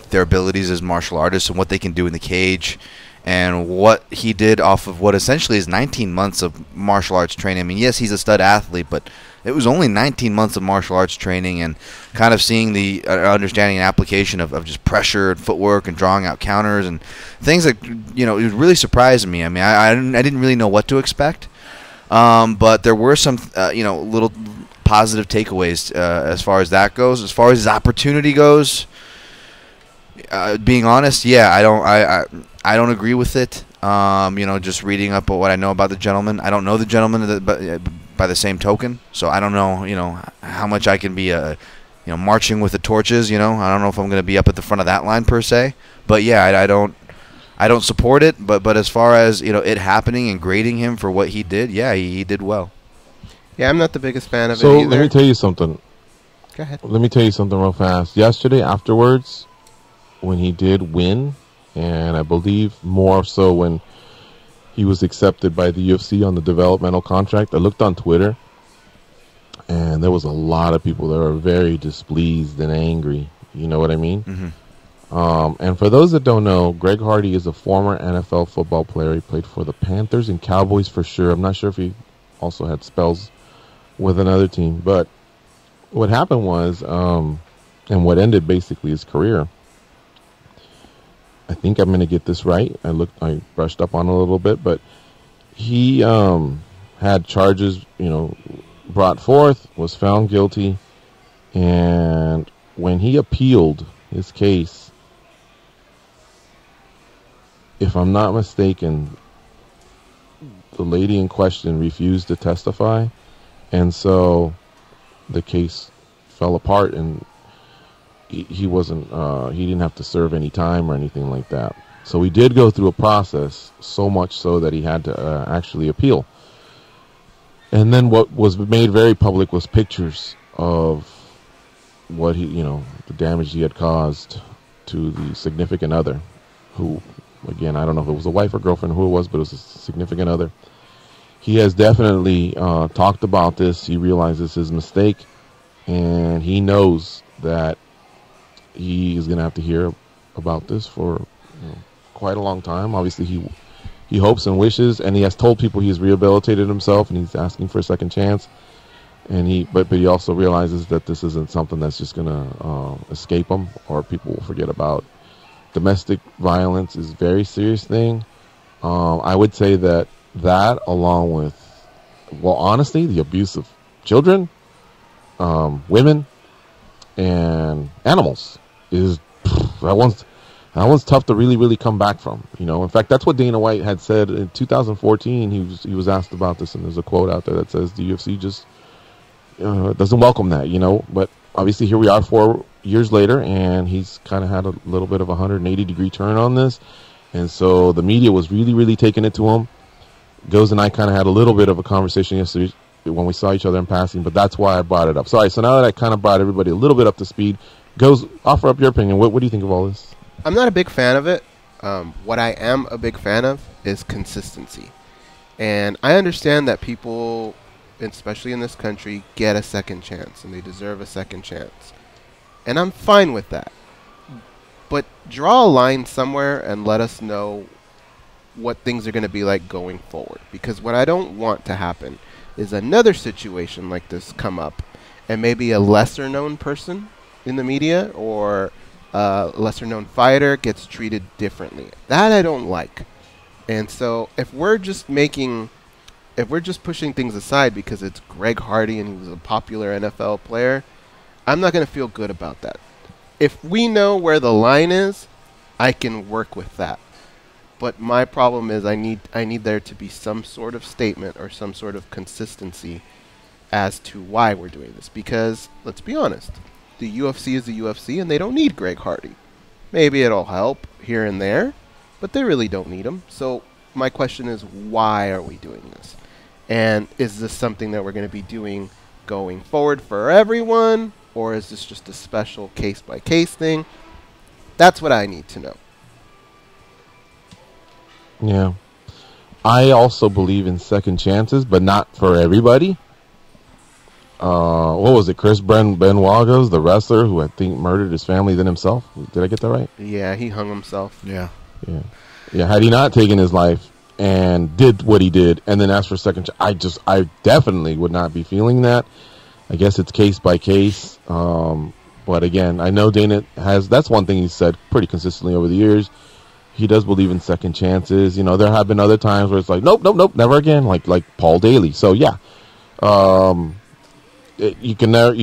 their abilities as martial artists and what they can do in the cage and what he did off of what essentially is 19 months of martial arts training. I mean, yes, he's a stud athlete, but it was only 19 months of martial arts training and kind of seeing the understanding and application of just pressure and footwork and drawing out counters and things that, it was really surprising me. I mean, I didn't really know what to expect. But there were some, little positive takeaways as far as that goes. As far as his opportunity goes, being honest, yeah, I don't agree with it. Just reading up on what I know about the gentleman, I don't know the gentleman, by the same token, so I don't know, how much I can be, marching with the torches. I don't know if I'm going to be up at the front of that line per se. But yeah, I don't support it, but as far as it happening and grading him for what he did, yeah, he did well. Yeah, I'm not the biggest fan of it either. So let me tell you something. Go ahead. Let me tell you something real fast. Yesterday, afterwards, when he did win, and I believe more so when he was accepted by the UFC on the developmental contract, I looked on Twitter, and there was a lot of people that were very displeased and angry. You know what I mean? Mm-hmm. And for those that don't know, Greg Hardy is a former NFL football player. He played for the Panthers and Cowboys for sure. I'm not sure if he also had spells with another team. But what happened was, and what ended basically his career, I think I'm going to get this right. I brushed up on it a little bit, but he had charges, brought forth, was found guilty, and when he appealed his case, if I'm not mistaken, the lady in question refused to testify, and so the case fell apart, and he wasn't, he didn't have to serve any time or anything like that. So he did go through a process, so much so that he had to actually appeal. And then what was made very public was pictures of what the damage he had caused to the significant other, who, again, I don't know if it was a wife or girlfriend, who it was, but it was a significant other. He has definitely talked about this. He realizes his mistake, and he knows that he is going to have to hear about this for quite a long time. Obviously, he hopes and wishes, and he has told people he's rehabilitated himself, and he's asking for a second chance. And but he also realizes that this isn't something that's just going to escape him or people will forget about. Domestic violence is a very serious thing. I would say that along with, well, honestly, the abuse of children, women, and animals is that one's tough to really, really come back from. In fact, that's what Dana White had said in 2014. He was asked about this, and there's a quote out there that says the UFC just doesn't welcome that. But obviously here we are 4 years later, and he's kind of had a little bit of a 180-degree turn on this, and so the media was really, really taking it to him. Goes and I kind of had a little bit of a conversation yesterday when we saw each other in passing, but that's why I brought it up. So now that I kind of brought everybody a little bit up to speed, Goes, offer up your opinion. What do you think of all this? I'm not a big fan of it. What I am a big fan of is consistency. And I understand that people, especially in this country, get a second chance, and they deserve a second chance. And I'm fine with that. But draw a line somewhere and let us know what things are going to be like going forward. Because what I don't want to happen is another situation like this come up, and maybe a lesser-known person in the media or a lesser-known fighter gets treated differently. That I don't like. And so if we're just pushing things aside because it's Greg Hardy and he was a popular NFL player, I'm not going to feel good about that. If we know where the line is, I can work with that. But my problem is I need there to be some sort of statement or some sort of consistency as to why we're doing this. Because, let's be honest, the UFC is the UFC and they don't need Greg Hardy. Maybe it'll help here and there, but they really don't need him. So my question is, why are we doing this? And is this something that we're going to be doing going forward for everyone? Or is this just a special case-by-case thing? That's what I need to know. Yeah. I also believe in second chances, but not for everybody. What was it? Chris Benoit, the wrestler who I think murdered his family then himself. Did I get that right? Yeah, he hung himself. Yeah. Had he not taken his life and did what he did and then asked for a second chance, I definitely would not be feeling that. I guess it's case by case. But again, I know Dana that's one thing he's said pretty consistently over the years. He does believe in second chances. You know, there have been other times where it's like, nope, never again. Like Paul Daly. So yeah. You can never,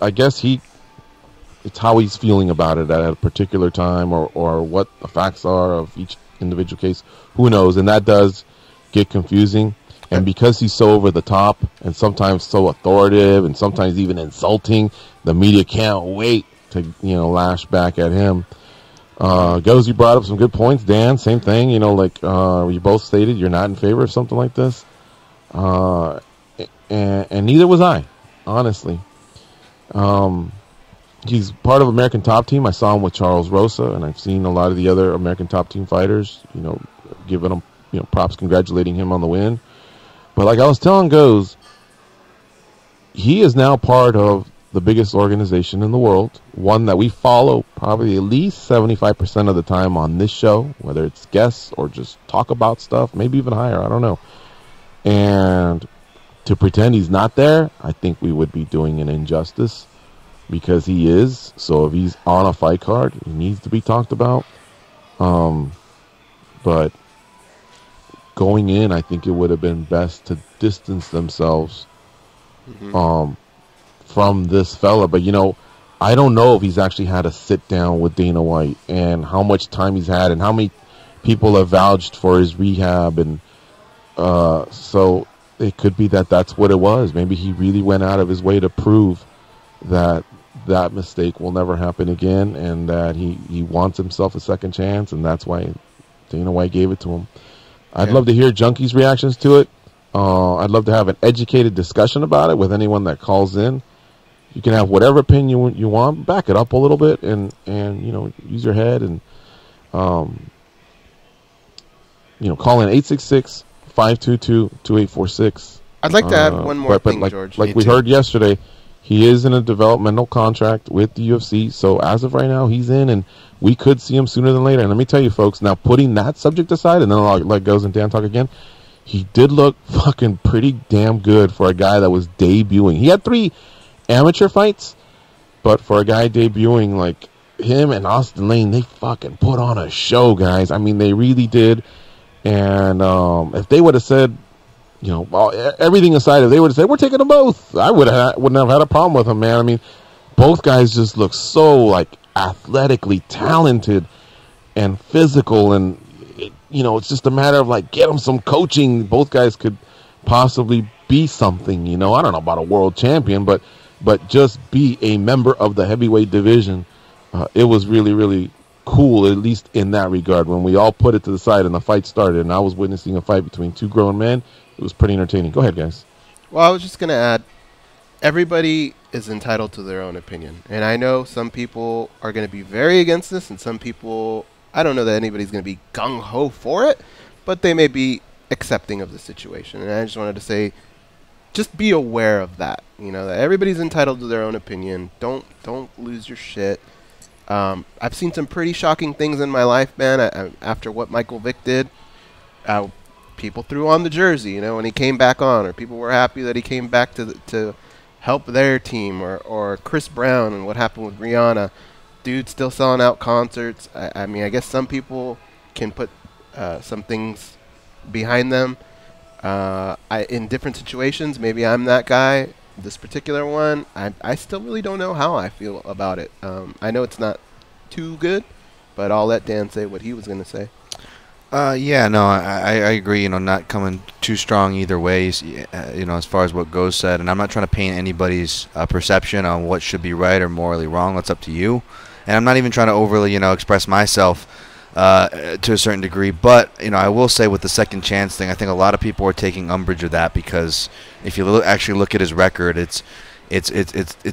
I guess it's how he's feeling about it at a particular time or what the facts are of each individual case. Who knows? And that does get confusing. And because he's so over the top and sometimes so authoritative and sometimes even insulting, the media can't wait to, lash back at him. You brought up some good points. Dan, same thing. You both stated you're not in favor of something like this. And neither was I. Honestly, he's part of American Top Team. I saw him with Charles Rosa, and I've seen a lot of the other American Top Team fighters, giving him, props, congratulating him on the win. But like I was telling Goes, he is now part of the biggest organization in the world, one that we follow probably at least 75% of the time on this show, whether it's guests or just talk about stuff, maybe even higher, I don't know. And to pretend he's not there, I think we would be doing an injustice because he is. So if he's on a fight card, he needs to be talked about. But going in, I think it would have been best to distance themselves from this fella. But, I don't know if he's actually had a sit down with Dana White and how much time he's had and how many people have vouched for his rehab. And so it could be that that's what it was. Maybe he really went out of his way to prove that that mistake will never happen again and that he wants himself a second chance, and that's why Dana White gave it to him. I'd love to hear Junkie's reactions to it. I'd love to have an educated discussion about it with anyone that calls in. You can have whatever opinion you want, back it up a little bit and use your head and call in 866-522-2846. I'd like to add one more thing, George. Like we heard yesterday, he is in a developmental contract with the UFC, so as of right now, he's in, and we could see him sooner than later. And let me tell you, folks, now putting that subject aside, and then I'll let Goes and Dan talk again, he did look fucking pretty damn good for a guy that was debuting. He had 3 amateur fights, but for a guy debuting like him and Austin Lane, they fucking put on a show, guys. I mean, they really did. And if they would have said, everything aside, if they would have said, we're taking them both, I wouldn't have had a problem with them, man. I mean, both guys just look so, athletically talented and physical. And, it's just a matter of, get them some coaching. Both guys could possibly be something, I don't know about a world champion, but just be a member of the heavyweight division. It was really, really cool, at least in that regard. When we all put it to the side and the fight started and I was witnessing a fight between 2 grown men, it was pretty entertaining. Go ahead, guys. Well, I was just going to add, everybody is entitled to their own opinion. And I know some people are going to be very against this, and some people, I don't know that anybody's going to be gung-ho for it, but they may be accepting of the situation. And I just wanted to say, just be aware of that. That everybody's entitled to their own opinion. Don't lose your shit. I've seen some pretty shocking things in my life, man. After what Michael Vick did, people threw on the jersey, when he came back on, or people were happy that he came back to help their team, or Chris Brown and what happened with Rihanna. Dude still selling out concerts. I mean, I guess some people can put some things behind them. In different situations, maybe I'm that guy. This particular one, I still really don't know how I feel about it. I know it's not too good, but I'll let Dan say what he was going to say. Yeah, no, I agree. Not coming too strong either ways. As far as what Goes said, and I'm not trying to paint anybody's perception on what should be right or morally wrong. That's up to you. And I'm not even trying to overly, express myself to a certain degree. But I will say with the second chance thing, I think a lot of people are taking umbrage with that because if you actually look at his record, it's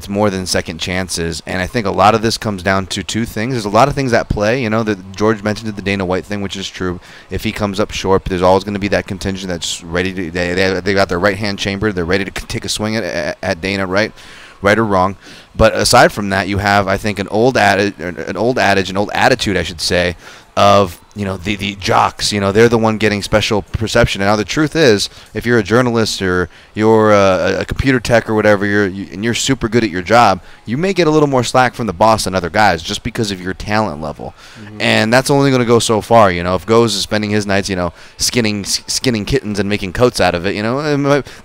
more than second chances, and I think a lot of this comes down to two things. There's a lot of things at play. That George mentioned the Dana White thing, which is true. If he comes up short, there's always going to be that contingent that's ready to. They got their right hand chambered. They're ready to take a swing at Dana, right or wrong. But aside from that, you have, I think, an old attitude, I should say, of the jocks. They're the one getting special perception. And now the truth is, if you're a journalist or you're a computer tech or whatever, and you're super good at your job, you may get a little more slack from the boss than other guys just because of your talent level. Mm-hmm. And that's only going to go so far. If Goes is spending his nights, skinning kittens and making coats out of it,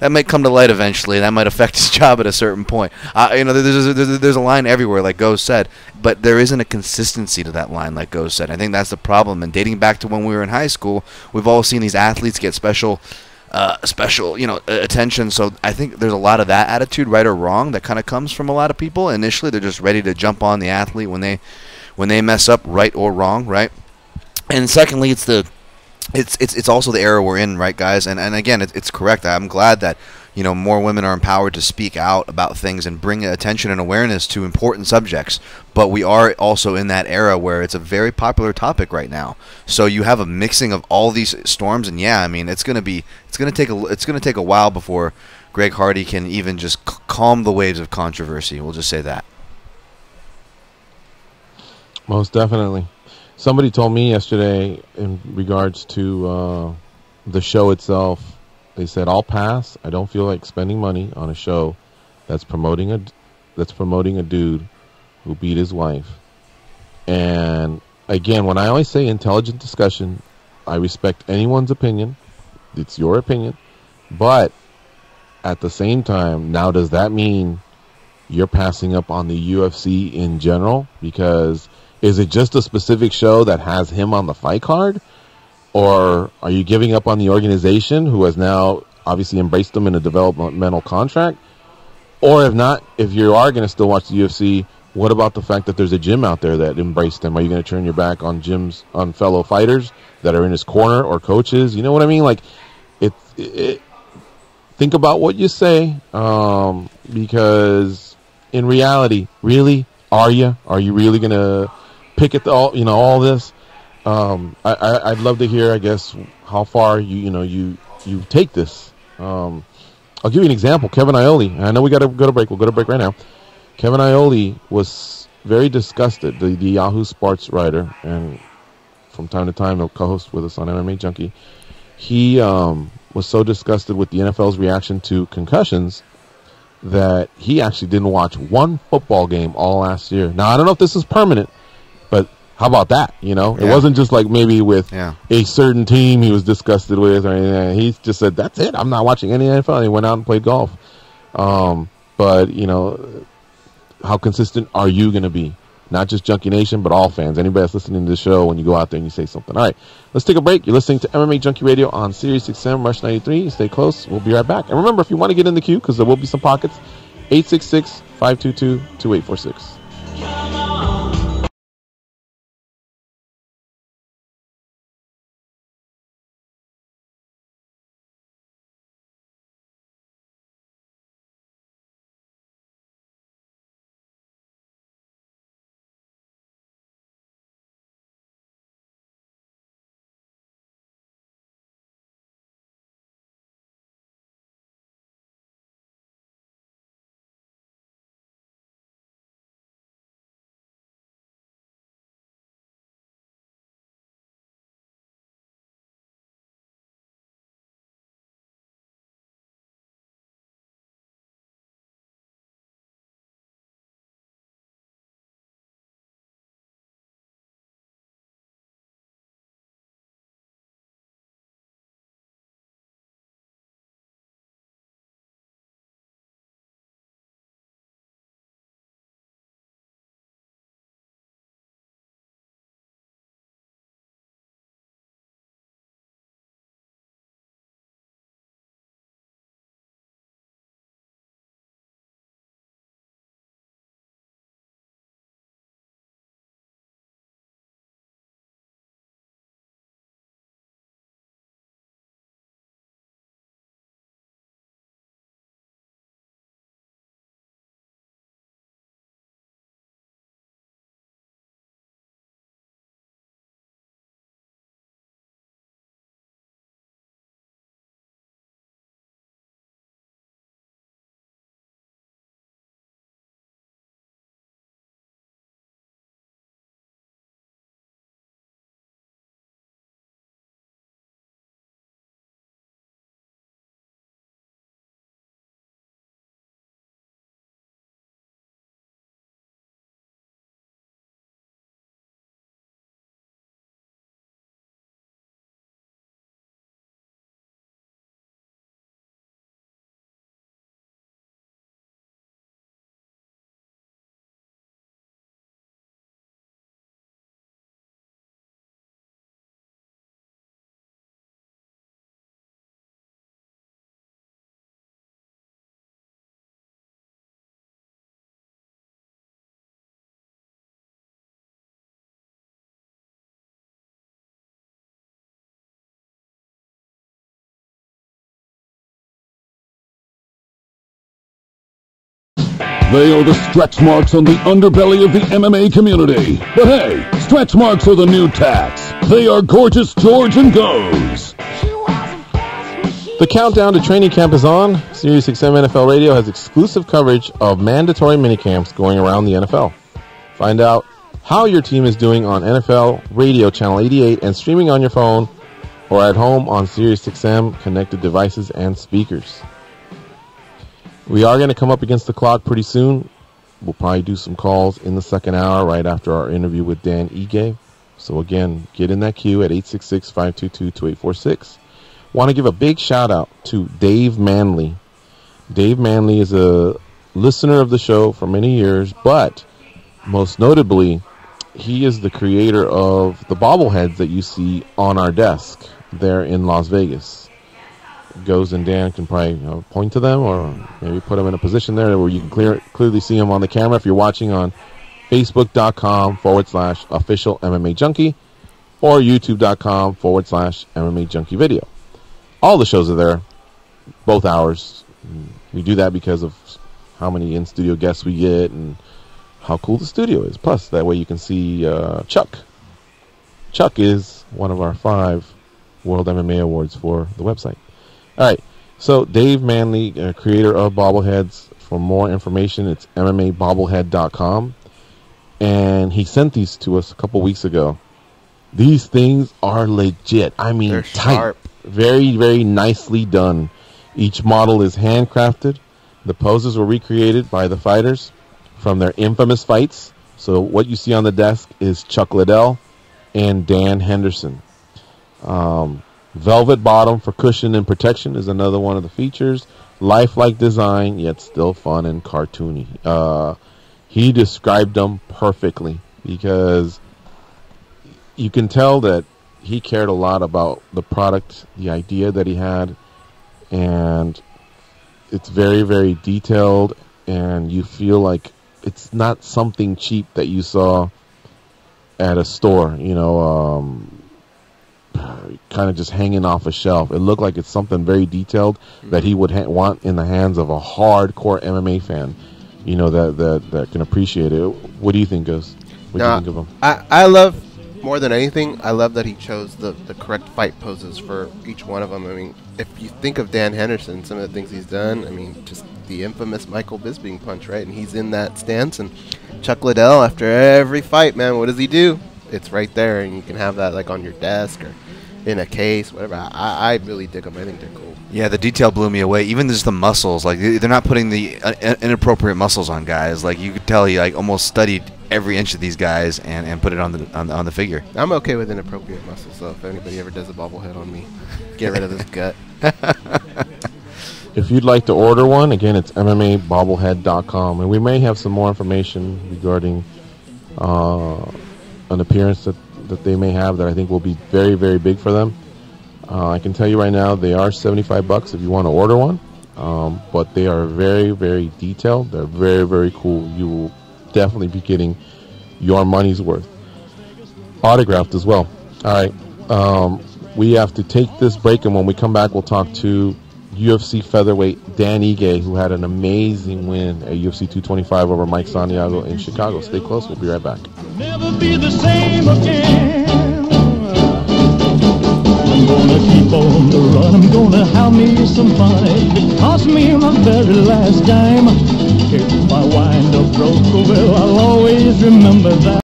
that might come to light eventually. That might affect his job at a certain point. There's a line everywhere, like Goes said, but there isn't a consistency to that line, like Goes said. I think that's the problem. And dating back to when we were in high school, we've all seen these athletes get special attention. So I think there's a lot of that attitude, right or wrong, that kind of comes from a lot of people. Initially, they're just ready to jump on the athlete when they mess up, right or wrong, right? And secondly, it's also the era we're in, right, guys? And again, it's correct. I'm glad that more women are empowered to speak out about things and bring attention and awareness to important subjects. But we are also in that era where it's a very popular topic right now. So you have a mixing of all these storms, and yeah, I mean, it's gonna take a while before Greg Hardy can even just calm the waves of controversy. We'll just say that. Most definitely. Somebody told me yesterday in regards to the show itself. They said, "I'll pass. I don't feel like spending money on a show that's promoting a dude who beat his wife." And again, when I always say intelligent discussion, I respect anyone's opinion. It's your opinion. But at the same time, now does that mean you're passing up on the UFC in general? Because is it just a specific show that has him on the fight card? Or are you giving up on the organization who has now obviously embraced them in a developmental contract? Or if not, if you are going to still watch the UFC, what about the fact that there's a gym out there that embraced him? Are you going to turn your back on gyms, on fellow fighters that are in his corner or coaches? You know what I mean? Like, think about what you say, because in reality, really, are you really going to pick at all this? I'd love to hear, I guess, how far you take this. I'll give you an example. Kevin Iole. I know we got to go to break. We'll go to break right now. Kevin Iole was very disgusted. The Yahoo Sports writer, and from time to time he'll co-host with us on MMAjunkie. He was so disgusted with the NFL's reaction to concussions that he actually didn't watch one football game all last year. Now, I don't know if this is permanent, but how about that? It wasn't just like maybe with a certain team he was disgusted with or anything. He just said, that's it. I'm not watching any NFL. And he went out and played golf. But, how consistent are you going to be? Not just Junkie Nation, but all fans. Anybody that's listening to the show, when you go out there and you say something. All right, let's take a break. You're listening to MMA Junkie Radio on Sirius XM, Rush 93. Stay close. We'll be right back. And remember, if you want to get in the queue, because there will be some pockets, 866-522-2846. They are the stretch marks on the underbelly of the MMA community. But hey, stretch marks are the new tax. They are Gorgeous George and Goes. The countdown to training camp is on. SiriusXM NFL Radio has exclusive coverage of mandatory minicamps going around the NFL. Find out how your team is doing on NFL Radio Channel 88 and streaming on your phone or at home on SiriusXM connected devices and speakers. We are going to come up against the clock pretty soon. We'll probably do some calls in the second hour right after our interview with Dan Ige. So again, get in that queue at 866-522-2846. Want to give a big shout out to Dave Manley. Dave Manley is a listener of the show for many years, but most notably, he is the creator of the bobbleheads that you see on our desk there in Las Vegas. Goes and Dan can probably point to them or maybe put them in a position there where you can clearly see them on the camera if you're watching on Facebook.com/official MMA Junkie or YouTube.com/MMA Junkie video. All the shows are there, both hours. We do that because of how many in-studio guests we get and how cool the studio is. Plus, that way you can see Chuck. Chuck is one of our 5 World MMA Awards for the website. All right, so Dave Manley, creator of bobbleheads. For more information, it's MMAbobblehead.com. And he sent these to us a couple weeks ago. These things are legit. I mean, they're tight. sharp. Very, very nicely done. Each model is handcrafted. The poses were recreated by the fighters from their infamous fights. So what you see on the desk is Chuck Liddell and Dan Henderson. Velvet bottom for cushion and protection is another one of the features. Lifelike design, yet still fun and cartoony. He described them perfectly because you can tell that he cared a lot about the product, the idea that he had, and it's very, very detailed, and you feel like it's not something cheap that you saw at a store, kind of just hanging off a shelf. It looked like it's something very detailed that he would want in the hands of a hardcore MMA fan, that can appreciate it. What do you think, Ghost? What do you think of him? I love, more than anything, I love that he chose the correct fight poses for each one of them. I mean, if you think of Dan Henderson, some of the things he's done, I mean, just the infamous Michael Bisping punch, right? And he's in that stance. And Chuck Liddell, after every fight, man, what does he do? It's right there, and you can have that like on your desk or in a case, whatever. I really dig them. I think they're cool. Yeah, the detail blew me away. Even just the muscles, like they're not putting the inappropriate muscles on guys. Like you could tell he like almost studied every inch of these guys and put it on the figure. I'm okay with inappropriate muscles, so if anybody ever does a bobblehead on me, get rid of this gut. If you'd like to order one, again, it's MMAbobblehead.com, and we may have some more information regarding an appearance that they may have that I think will be very, very big for them. I can tell you right now, they are $75 if you want to order one, but they are very, very detailed. They're very, very cool. You will definitely be getting your money's worth. Autographed as well. All right, we have to take this break, and when we come back, we'll talk to UFC featherweight Dan Ige, who had an amazing win at UFC 225 over Mike Santiago in Chicago. Stay close. We'll be right back. Never be the same again. I'm gonna keep on the run. I'm gonna have me some fun. It cost me my very last dime. If I wind up broke, well, I'll always remember that.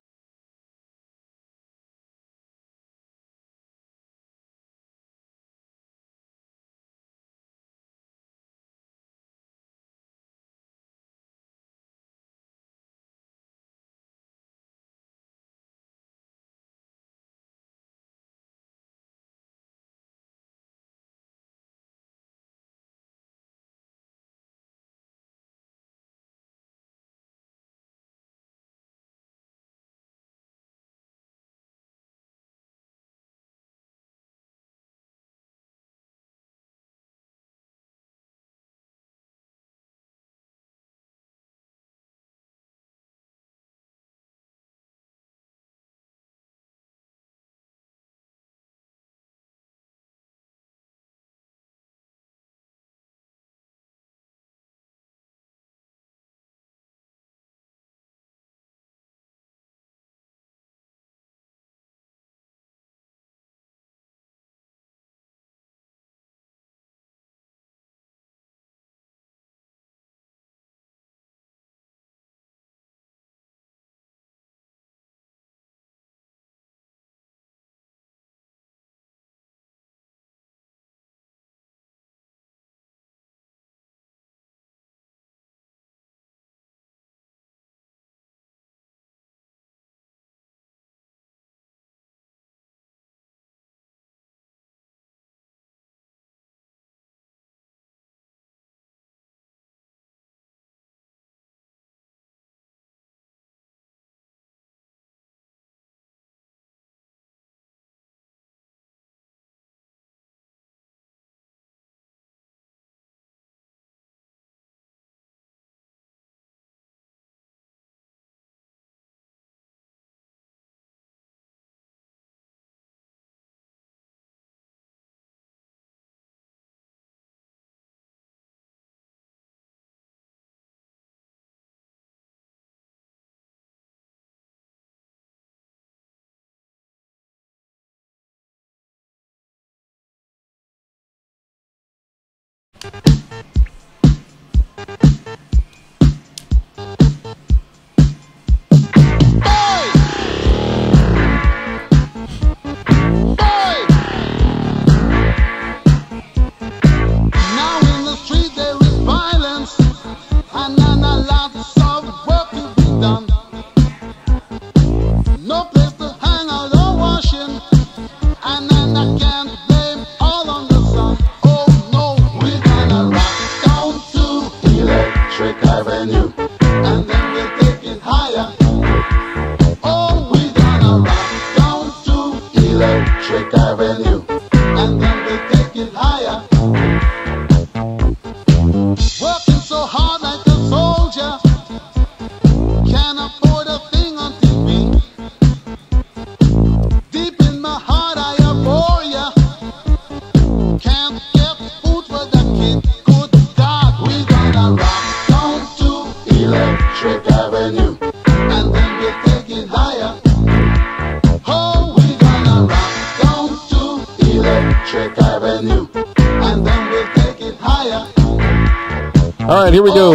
All right, here we go.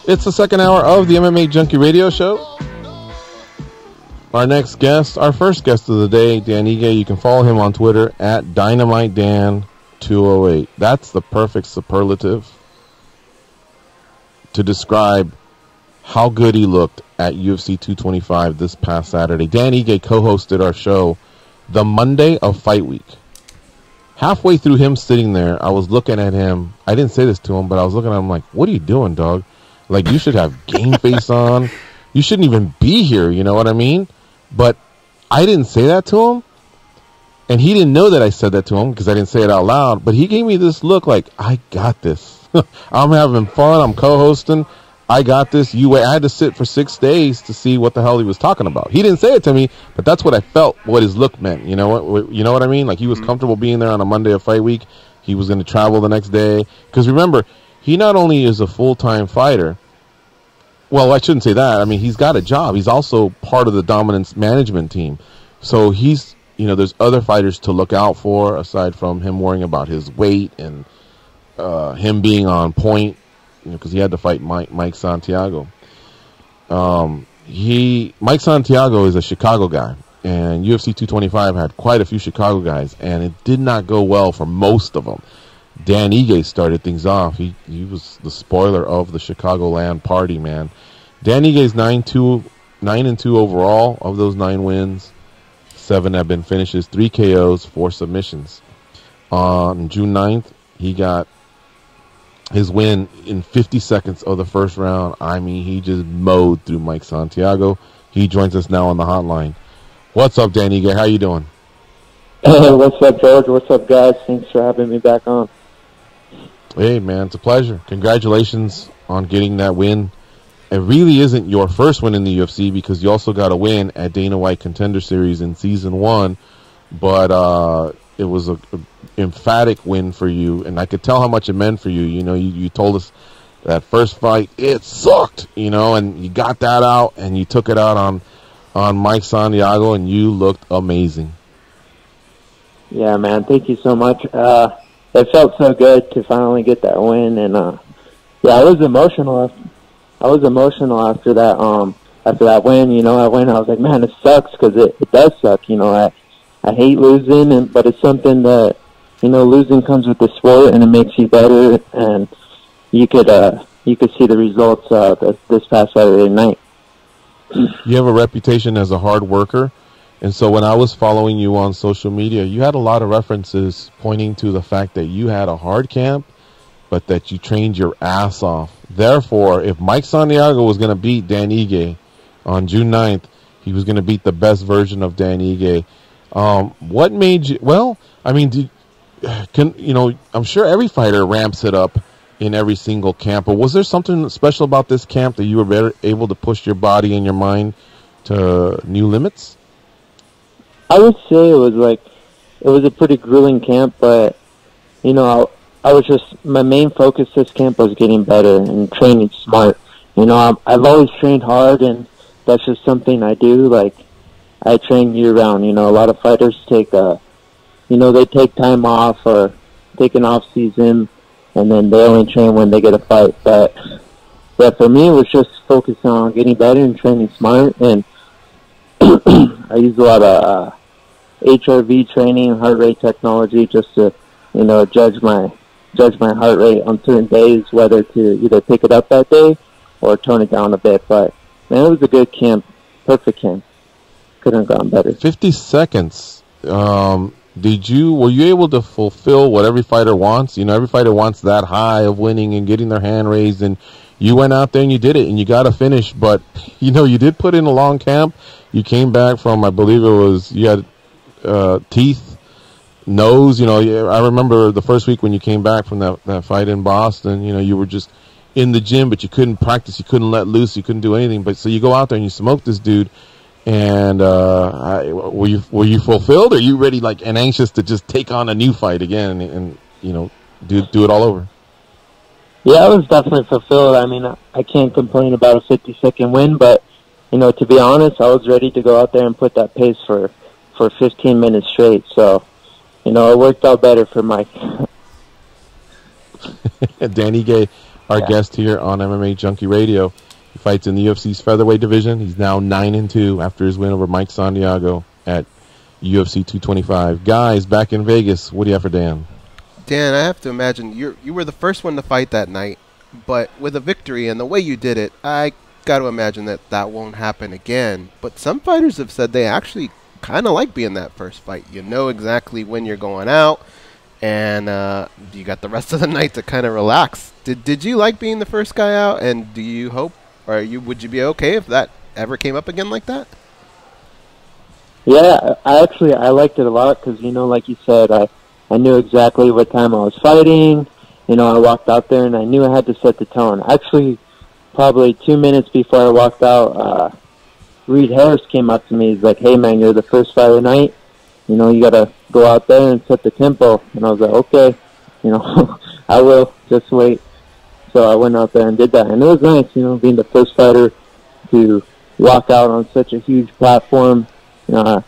It's the second hour of the MMA Junkie Radio Show. Our next guest, our first guest of the day, Dan Ige. You can follow him on Twitter at DynamiteDan208. That's the perfect superlative to describe how good he looked at UFC 225 this past Saturday. Dan Ige co-hosted our show the Monday of Fight Week. Halfway through him sitting there, I was looking at him. I didn't say this to him, but I was looking at him like, what are you doing, dog? Like, you should have game face on. You shouldn't even be here, you know what I mean? But I didn't say that to him. And he didn't know that I said that to him because I didn't say it out loud. But he gave me this look like, I got this. I'm having fun. I'm co-hosting. I got this. I had to sit for 6 days to see what the hell he was talking about. He didn't say it to me, but that's what I felt, what his look meant. You know what I mean? Like, he was comfortable being there on a Monday of Fight Week. He was going to travel the next day. Because remember, he not only is a full-time fighter. Well, I shouldn't say that. I mean, he's got a job. He's also part of the Dominance management team. So he's, there's other fighters to look out for aside from him worrying about his weight and him being on point. Because he had to fight Mike Santiago. Mike Santiago is a Chicago guy, and UFC 225 had quite a few Chicago guys, and it did not go well for most of them. Dan Ige started things off. He was the spoiler of the Chicagoland party, man. Dan Ige's 9-2 overall. Of those 9 wins, 7 have been finishes, 3 KOs, 4 submissions. On June 9th, he got his win in 50 seconds of the first round. I mean, he just mowed through Mike Santiago. He joins us now on the hotline. What's up, Dan Ige? How you doing? Hey, what's up, George? What's up, guys? Thanks for having me back on. Hey, man, it's a pleasure. Congratulations on getting that win. It really isn't your first win in the UFC because you also got a win at Dana White Contender Series in Season 1, but it was a emphatic win for you, and I could tell how much it meant for you. You told us that first fight, it sucked, and you got that out, and you took it out on Mike Santiago, and you looked amazing. Yeah, man, thank you so much. It felt so good to finally get that win, and I was emotional. I was emotional after that win. I was like, man, it sucks because it does suck. I hate losing, but it's something that losing comes with the sport, and it makes you better. And you could see the results this past Saturday night. You have a reputation as a hard worker. And so when I was following you on social media, you had a lot of references pointing to the fact that you had a hard camp, but that you trained your ass off. Therefore, if Mike Santiago was going to beat Dan Ige on June 9th, he was going to beat the best version of Dan Ige. What made you... Well, I mean, I'm sure every fighter ramps it up in every single camp, but was there something special about this camp that you were able to push your body and your mind to new limits? I would say it was a pretty grueling camp, but I was just, my main focus this camp was getting better and training smart. I've always trained hard, and that's just something I do. Like, I train year round. A lot of fighters take they take time off or take an off season, and then they only train when they get a fight. But yeah, for me, it was just focusing on getting better and training smart, and I use a lot of HRV training, heart rate technology, just to judge my heart rate on certain days, whether to either pick it up that day or tone it down a bit. But man, it was a good camp, perfect camp. Couldn't have gone better. 50 seconds. Were you able to fulfill what every fighter wants? Every fighter wants that high of winning and getting their hand raised, and you went out there and you did it, and you got a finish. But you did put in a long camp. You came back from, I believe you had teeth, nose. I remember the first week when you came back from that fight in Boston. You were just in the gym, but you couldn't practice, you couldn't let loose, you couldn't do anything. But so you go out there and you smoke this dude. And were you fulfilled? Or are you ready, and anxious to just take on a new fight again and do it all over? Yeah, I was definitely fulfilled. I mean, I can't complain about a 50-second win, but to be honest, I was ready to go out there and put that pace for 15 minutes straight. So, it worked out better for Mike. Dan Ige, our guest here on MMA Junkie Radio. He fights in the UFC's featherweight division. He's now 9-2 after his win over Mike Santiago at UFC 225. Guys, back in Vegas, what do you have for Dan? Dan, I have to imagine you were the first one to fight that night, but with a victory and the way you did it, I got to imagine that won't happen again. But some fighters have said they actually kind of like being that first fight. You know exactly when you're going out, and you got the rest of the night to kind of relax. Did you like being the first guy out, and do you hope, or would you be okay if that ever came up again like that? Yeah, I liked it a lot because, like you said, I knew exactly what time I was fighting. I walked out there and I knew I had to set the tone. Actually, probably 2 minutes before I walked out, Reed Harris came up to me. He's like, "Hey, man, you're the first fight of the night. You got to go out there and set the tempo." And I was like, "Okay, I will. Just wait." So I went out there and did that. And it was nice, being the first fighter to walk out on such a huge platform. For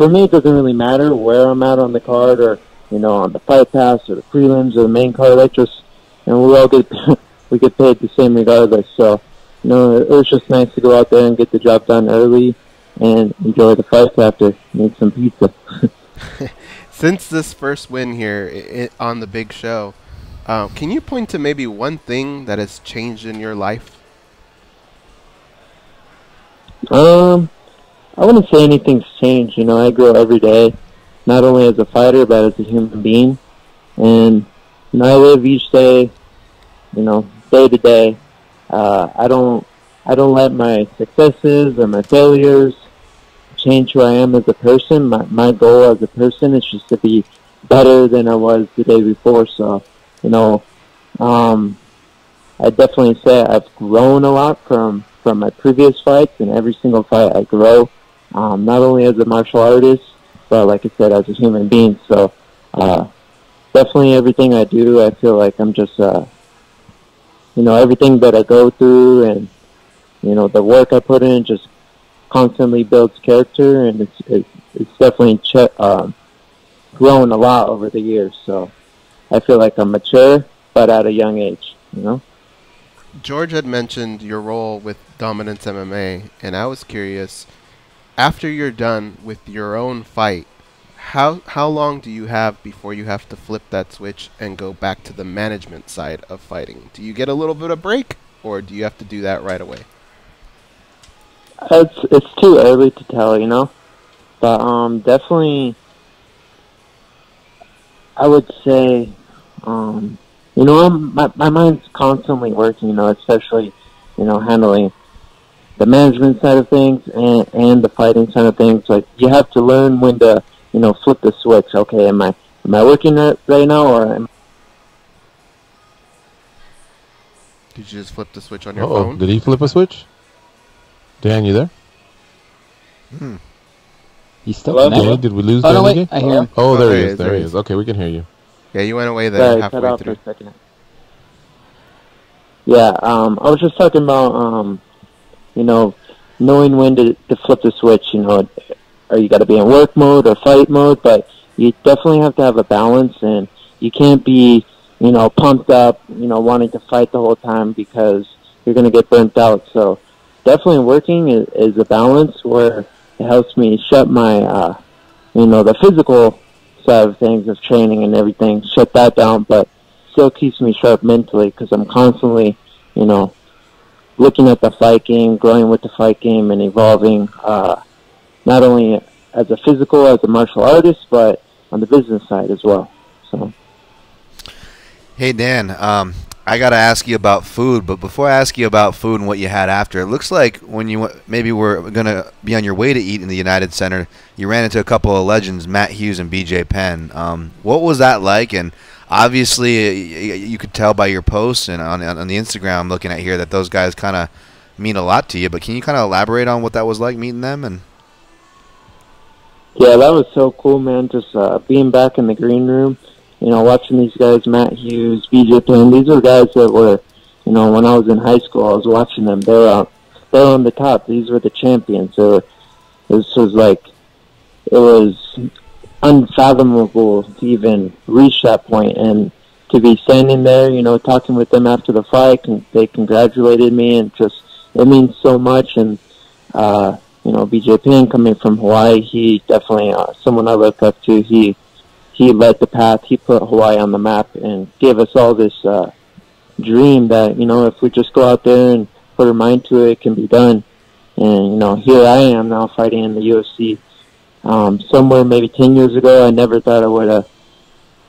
me, it doesn't really matter where I'm at on the card or, on the fight pass or the prelims or the main card. We all get paid the same regardless. So, it was just nice to go out there and get the job done early and enjoy the fights after, make some pizza. Since this first win here on the big show, can you point to maybe one thing that has changed in your life? I wouldn't say anything's changed. I grow every day, not only as a fighter, but as a human being. And, I live each day, day to day. I don't let my successes or my failures change who I am as a person. My goal as a person is just to be better than I was the day before. So, I definitely say I've grown a lot from my previous fights, and every single fight I grow. Not only as a martial artist, but like I said, as a human being. So, definitely everything I do, I feel like I'm just, everything that I go through and, the work I put in just constantly builds character, and it's definitely grown a lot over the years. So, I feel like I'm mature, but at a young age, George had mentioned your role with Dominance MMA, and I was curious, after you're done with your own fight, how long do you have before you have to flip that switch and go back to the management side of fighting? Do you get a little bit of break, or do you have to do that right away? It's too early to tell, but definitely I would say, my mind's constantly working, especially, handling the management side of things and the fighting side of things. Like, you have to learn when to, flip the switch. Okay, am I working right now, or Did you just flip the switch on your phone? Did he flip a switch? Dan, you there? He's still Danny, connected. did we lose Oh, Dan no, wait, again? I hear him. Oh, there he is. There he is. Okay, we can hear you. Yeah, you went away there halfway cut off through. for a second. Yeah, I was just talking about, knowing when to flip the switch, or you got to be in work mode or fight mode, but you definitely have to have a balance, and you can't be, pumped up, wanting to fight the whole time because you're going to get burnt out. So definitely working is a balance where it helps me shut my, the physical side of things of training and everything, shut that down, but still keeps me sharp mentally because I'm constantly, looking at the fight game, growing with the fight game, and evolving, not only as a physical, as a martial artist, but on the business side as well. So, hey Dan, I gotta ask you about food, but before I ask you about food and what you had after, it looks like when you maybe were gonna be on your way to eat in the United Center, you ran into a couple of legends, Matt Hughes and BJ Penn. What was that like? And obviously, you could tell by your posts and on the Instagram I'm looking at here that those guys kind of mean a lot to you. But can you kind of elaborate on what that was like meeting them? And yeah, that was so cool, man. Just being back in the green room, watching these guys, Matt Hughes, BJ Penn. These are guys that were, when I was in high school, I was watching them. They're on the top. These were the champions. It was unfathomable to even reach that point, and to be standing there, you know, talking with them after the fight, and they congratulated me, and just, it means so much. And, you know, BJ Penn, coming from Hawaii, he definitely, someone I look up to. He led the path. He put Hawaii on the map and gave us all this, dream that, you know, if we just go out there and put our mind to it, it can be done. And, you know, here I am now fighting in the UFC. Somewhere maybe 10 years ago, I never thought I would have,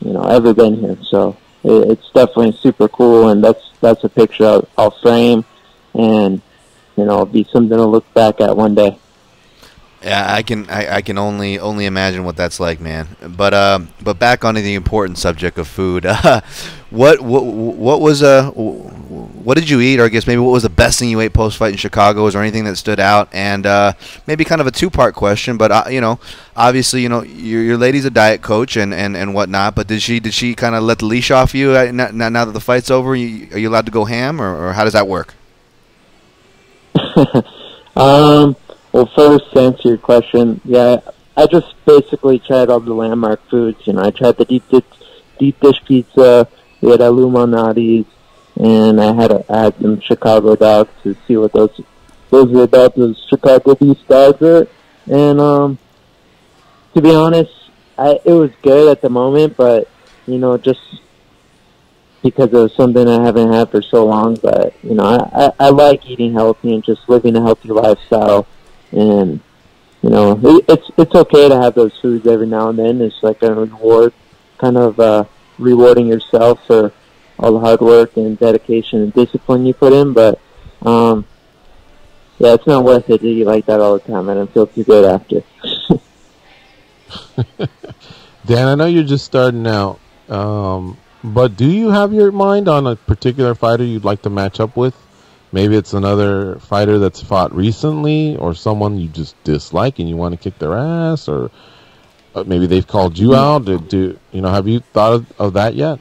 you know, ever been here. So it's definitely super cool, and that's a picture I'll frame, and, you know, it'll be something to look back at one day. Yeah, I can only imagine what that's like, man. But back onto the important subject of food. What did you eat, or I guess maybe what was the best thing you ate post fight in Chicago? Was there anything that stood out? And maybe kind of a two-part question, but you know, obviously, you know, your lady's a diet coach and whatnot. But did she kind of let the leash off you now that the fight's over? Are you allowed to go ham, or how does that work? Well, first, to answer your question, yeah, I just basically tried all the landmark foods. You know, I tried the deep dish pizza, we had Illuminati's, and I had some Chicago dogs to see what those were about, those Chicago beef dogs are. And to be honest, it was good at the moment, but, you know, just because it was something I haven't had for so long. But, you know, I like eating healthy and just living a healthy lifestyle. And, you know, it's okay to have those foods every now and then. It's like a reward, kind of rewarding yourself for all the hard work and dedication and discipline you put in. But, yeah, it's not worth it to eat like that all the time. I don't feel too good after. Dan, I know you're just starting out, but do you have your mind on a particular fighter you'd like to match up with? Maybe it's another fighter that's fought recently, or someone you just dislike and you want to kick their ass, or maybe they've called you out. You know, have you thought of that yet?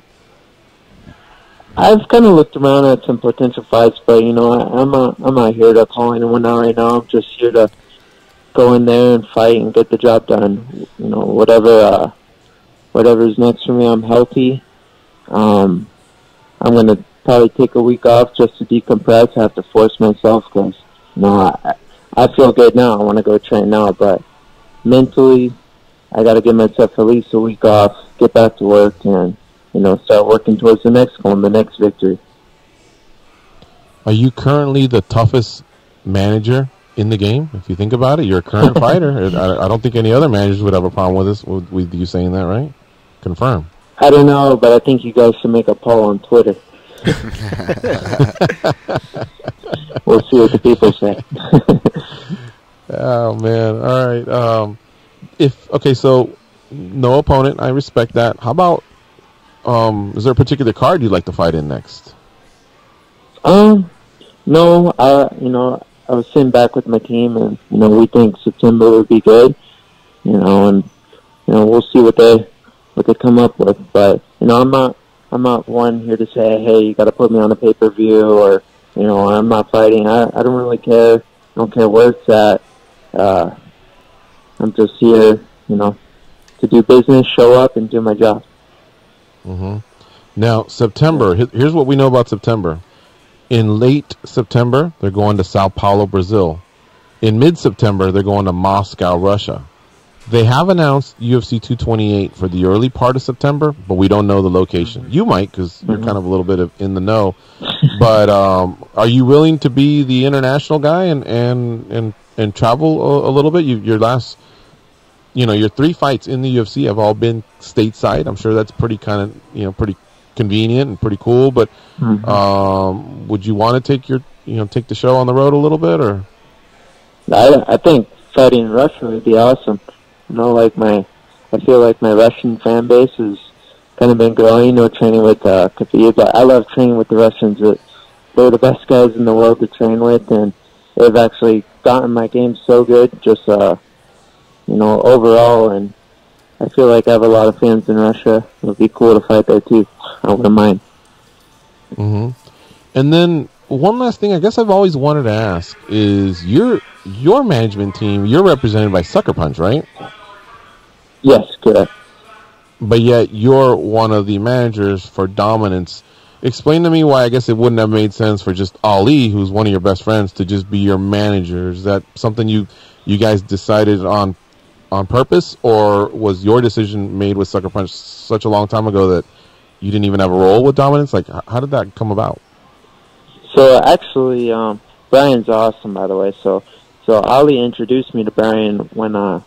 I've kind of looked around at some potential fights, but, you know, I'm not here to call anyone out right now. I'm just here to go in there and fight and get the job done. You know, whatever's next for me. I'm healthy. I'm gonna probably take a week off just to decompress. I have to force myself because, you know, I feel good now. I want to go train now, but mentally, I got to give myself at least a week off, get back to work, and, you know, start working towards the next goal and the next victory. Are you currently the toughest manager in the game? If you think about it, you're a current fighter. I don't think any other managers would have a problem with this, with you saying that, right? Confirm. I don't know, but I think you guys should make a poll on Twitter. We'll see what the people say. Oh man! All right. So no opponent. I respect that. How about? Is there a particular card you'd like to fight in next? No. You know, I was sitting back with my team, and, you know, we think September would be good. You know, and, you know, we'll see what they come up with. But, you know, I'm not one here to say, hey, you got to put me on a pay-per-view, or, you know, I'm not fighting. I don't really care. I don't care where it's at. I'm just here, you know, to do business, show up, and do my job. Mm-hmm. Now, September. Here's what we know about September. In late September, they're going to Sao Paulo, Brazil. In mid-September, they're going to Moscow, Russia. They have announced UFC 228 for the early part of September, but we don't know the location. You might, because you're kind of a little bit in the know. But are you willing to be the international guy and travel a little bit? Your last, you know, your 3 fights in the UFC have all been stateside. I'm sure that's pretty pretty convenient and pretty cool. But would you want to take the show on the road a little bit, or? I think fighting in Russia would be awesome. You know, I feel like my Russian fan base has kind of been growing, you know, training with Khabib. But I love training with the Russians. They're the best guys in the world to train with, and they've actually gotten my game so good, just, you know, overall. And I feel like I have a lot of fans in Russia. It would be cool to fight there, too. I wouldn't mind. Mm-hmm. And then one last thing I guess I've always wanted to ask is your management team, you're represented by Sucker Punch, right? Yes, correct. but yet you're one of the managers for Dominance. Explain to me why I guess it wouldn't have made sense for just Ali, who's one of your best friends, to just be your manager. Is that something you guys decided on purpose, or was your decision made with Sucker Punch such a long time ago that you didn't even have a role with Dominance? Like, how did that come about? So actually, Brian's awesome, by the way. So Ali introduced me to Brian when I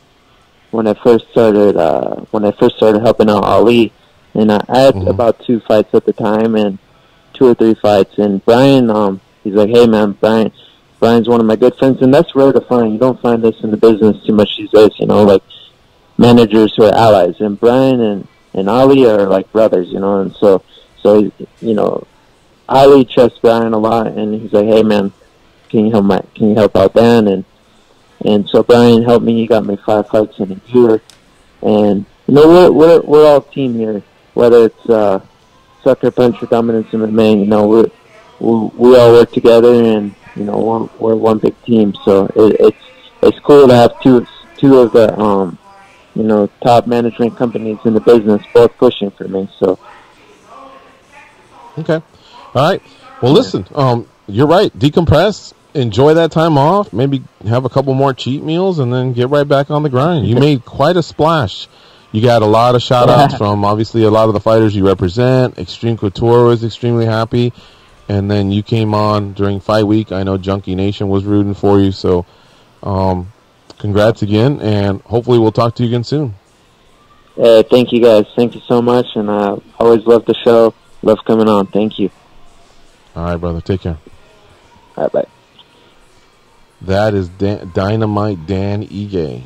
first started helping out Ali, and I had about 2 fights at the time, and 2 or 3 fights. And Brian, he's like, "Hey man, Brian's one of my good friends," and that's rare to find. You don't find this in the business too much these days, like managers who are allies. And Brian and Ali are like brothers, and so Ali trusts Brian a lot, and he's like, "Hey man, can you help out Dan?" And so Brian helped me. He got me 5 fights in a year, and we're all team here, whether it's Sucker Punch or Dominance MMA. We all work together, and we're one big team. So it's cool to have two of the top management companies in the business both pushing for me. So okay, all right. Well, listen, you're right. Decompress. Enjoy that time off. Maybe have a couple more cheat meals, and then get right back on the grind. You made quite a splash. You got a lot of shout-outs from, obviously, a lot of the fighters you represent. Extreme Couture was extremely happy. And then you came on during Fight Week. I know Junkie Nation was rooting for you. So congrats again, and hopefully we'll talk to you again soon. Thank you, guys. Thank you so much, and I always love the show. Love coming on. Thank you. All right, brother. Take care. All right, bye. That is Dynamite Dan Ige.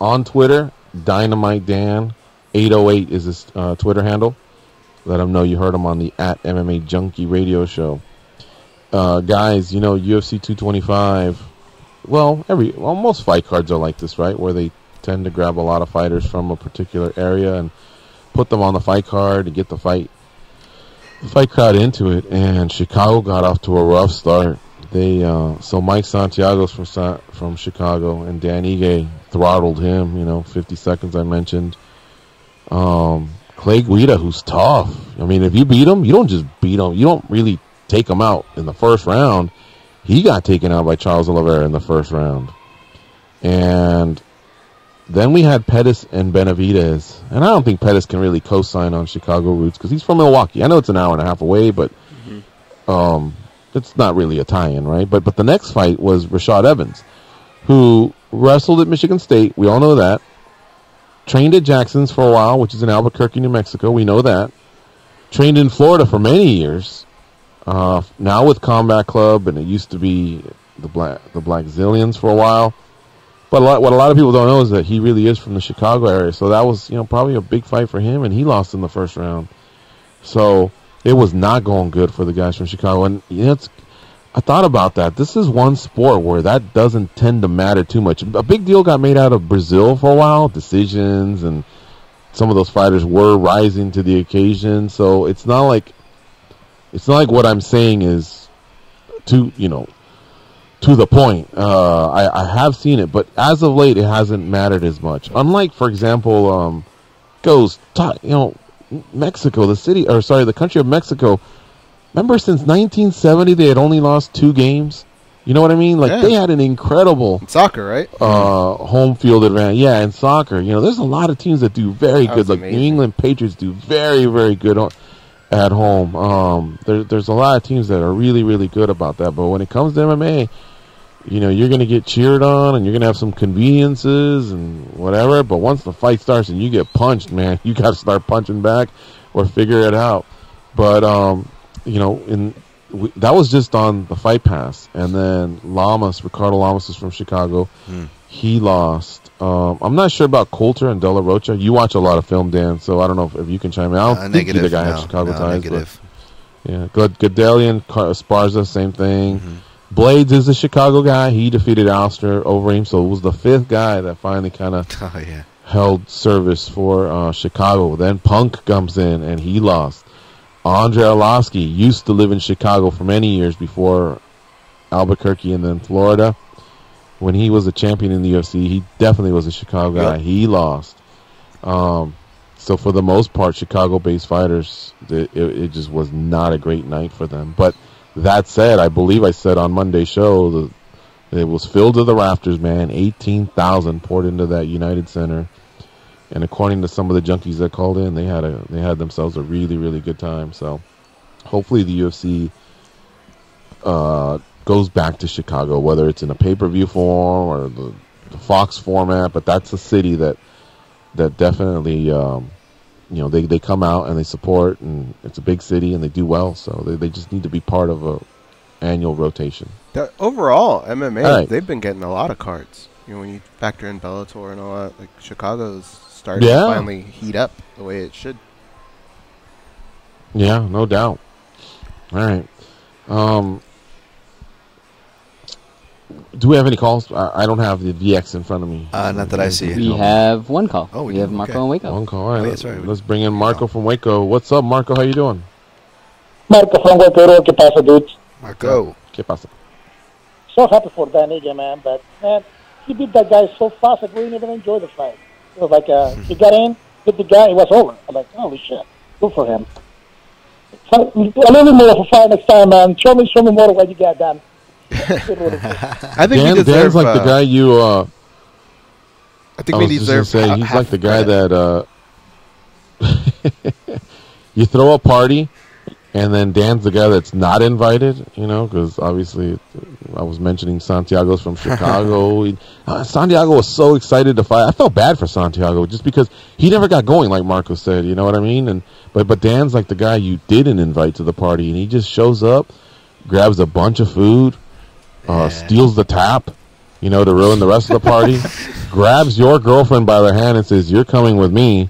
On Twitter, Dynamite Dan 808 is his Twitter handle. Let him know you heard him on the @MMAjunkie radio show. Guys, UFC 225. Well, most fight cards are like this, right? Where they tend to grab a lot of fighters from a particular area and put them on the fight card to get the fight crowd into it. And Chicago got off to a rough start. So Mike Santiago's from Chicago, and Dan Ige throttled him. 50 seconds I mentioned. Clay Guida, who's tough. I mean, if you beat him, you don't just beat him. You don't really take him out in the first round. He got taken out by Charles Oliveira in the first round. And then we had Pettis and Benavidez. And I don't think Pettis can really co-sign on Chicago roots because he's from Milwaukee. I know it's an hour and a half away, but it's not really a tie-in, right? But the next fight was Rashad Evans, who wrestled at Michigan State. We all know that. Trained at Jackson's for a while, which is in Albuquerque, New Mexico. We know that. Trained in Florida for many years. Now with Combat Club, and it used to be the Black Zillions for a while. But what a lot of people don't know is that he really is from the Chicago area. So that was, probably a big fight for him, and he lost in the first round. So it was not going good for the guys from Chicago. And I thought about that. This is one sport where that doesn't tend to matter too much. A big deal got made out of Brazil for a while, decisions, and some of those fighters were rising to the occasion. So it's not like what I'm saying is to the point. I have seen it, but as of late, it hasn't mattered as much. Unlike, for example, Mexico, the country of Mexico. Remember, since 1970, they had only lost 2 games. You know what I mean? They had an incredible soccer, right? Home field advantage. Yeah, in soccer, there's a lot of teams that do very good. Like New England Patriots do very, very good at home. There's a lot of teams that are really, really good about that. But when it comes to MMA, you're going to get cheered on, and you're going to have some conveniences and whatever. But once the fight starts and you get punched, man, you got to start punching back or figure it out. But that was just on the Fight Pass. And then Ricardo Lamas is from Chicago. He lost. I'm not sure about Coulter and De La Rocha. You watch a lot of film, Dan, so I don't know if you can chime in. I don't think either guy had Chicago ties. Negative. But, yeah, Godelian, Esparza, same thing. Blades is a Chicago guy. He defeated Alistair Overeem, so it was the 5th guy that finally kind of held service for Chicago. Then Punk comes in, and he lost. Andre Arlovsky used to live in Chicago for many years before Albuquerque and then Florida. When he was a champion in the UFC, he definitely was a Chicago guy. He lost. so for the most part, Chicago-based fighters, it just was not a great night for them. But that said, I believe I said on Monday's show, it was filled to the rafters, man. 18,000 poured into that United Center. And according to some of the junkies that called in, they had themselves a really, really good time. So hopefully the UFC goes back to Chicago, whether it's in a pay-per-view form or the Fox format. But that's a city that definitely, they come out and they support, and it's a big city and they do well. So they just need to be part of a annual rotation. Overall, MMA, right. They've been getting a lot of cards. When you factor in Bellator and all that, like Chicago's starting to finally heat up the way it should. Yeah, no doubt. All right. Do we have any calls? I don't have the VX in front of me. Not that I see. We have one call. Oh, we have Marco and Waco. One call. All right. that's right. Let's bring in Marco from Waco. What's up, Marco? How you doing? Marco from Waco. ¿Qué pasa, dude? Marco. ¿Qué pasa? So happy for Dan Ige, man. But, man, he beat that guy so fast that we didn't even enjoy the fight. It was like he got in, hit the guy, it was over. I'm like, holy shit. Good for him. So, a little bit more of a fight next time, man. Show me more of what you got done. I think Dan's like the guy you. I think we deserve. He's like the guy that you throw a party, and then Dan's the guy that's not invited. Because obviously, I was mentioning Santiago's from Chicago. Santiago was so excited to fight. I felt bad for Santiago just because he never got going, like Marco said. You know what I mean? But Dan's like the guy you didn't invite to the party, and he just shows up, grabs a bunch of food. Steals the tap, to ruin the rest of the party, grabs your girlfriend by the hand and says, "You're coming with me,"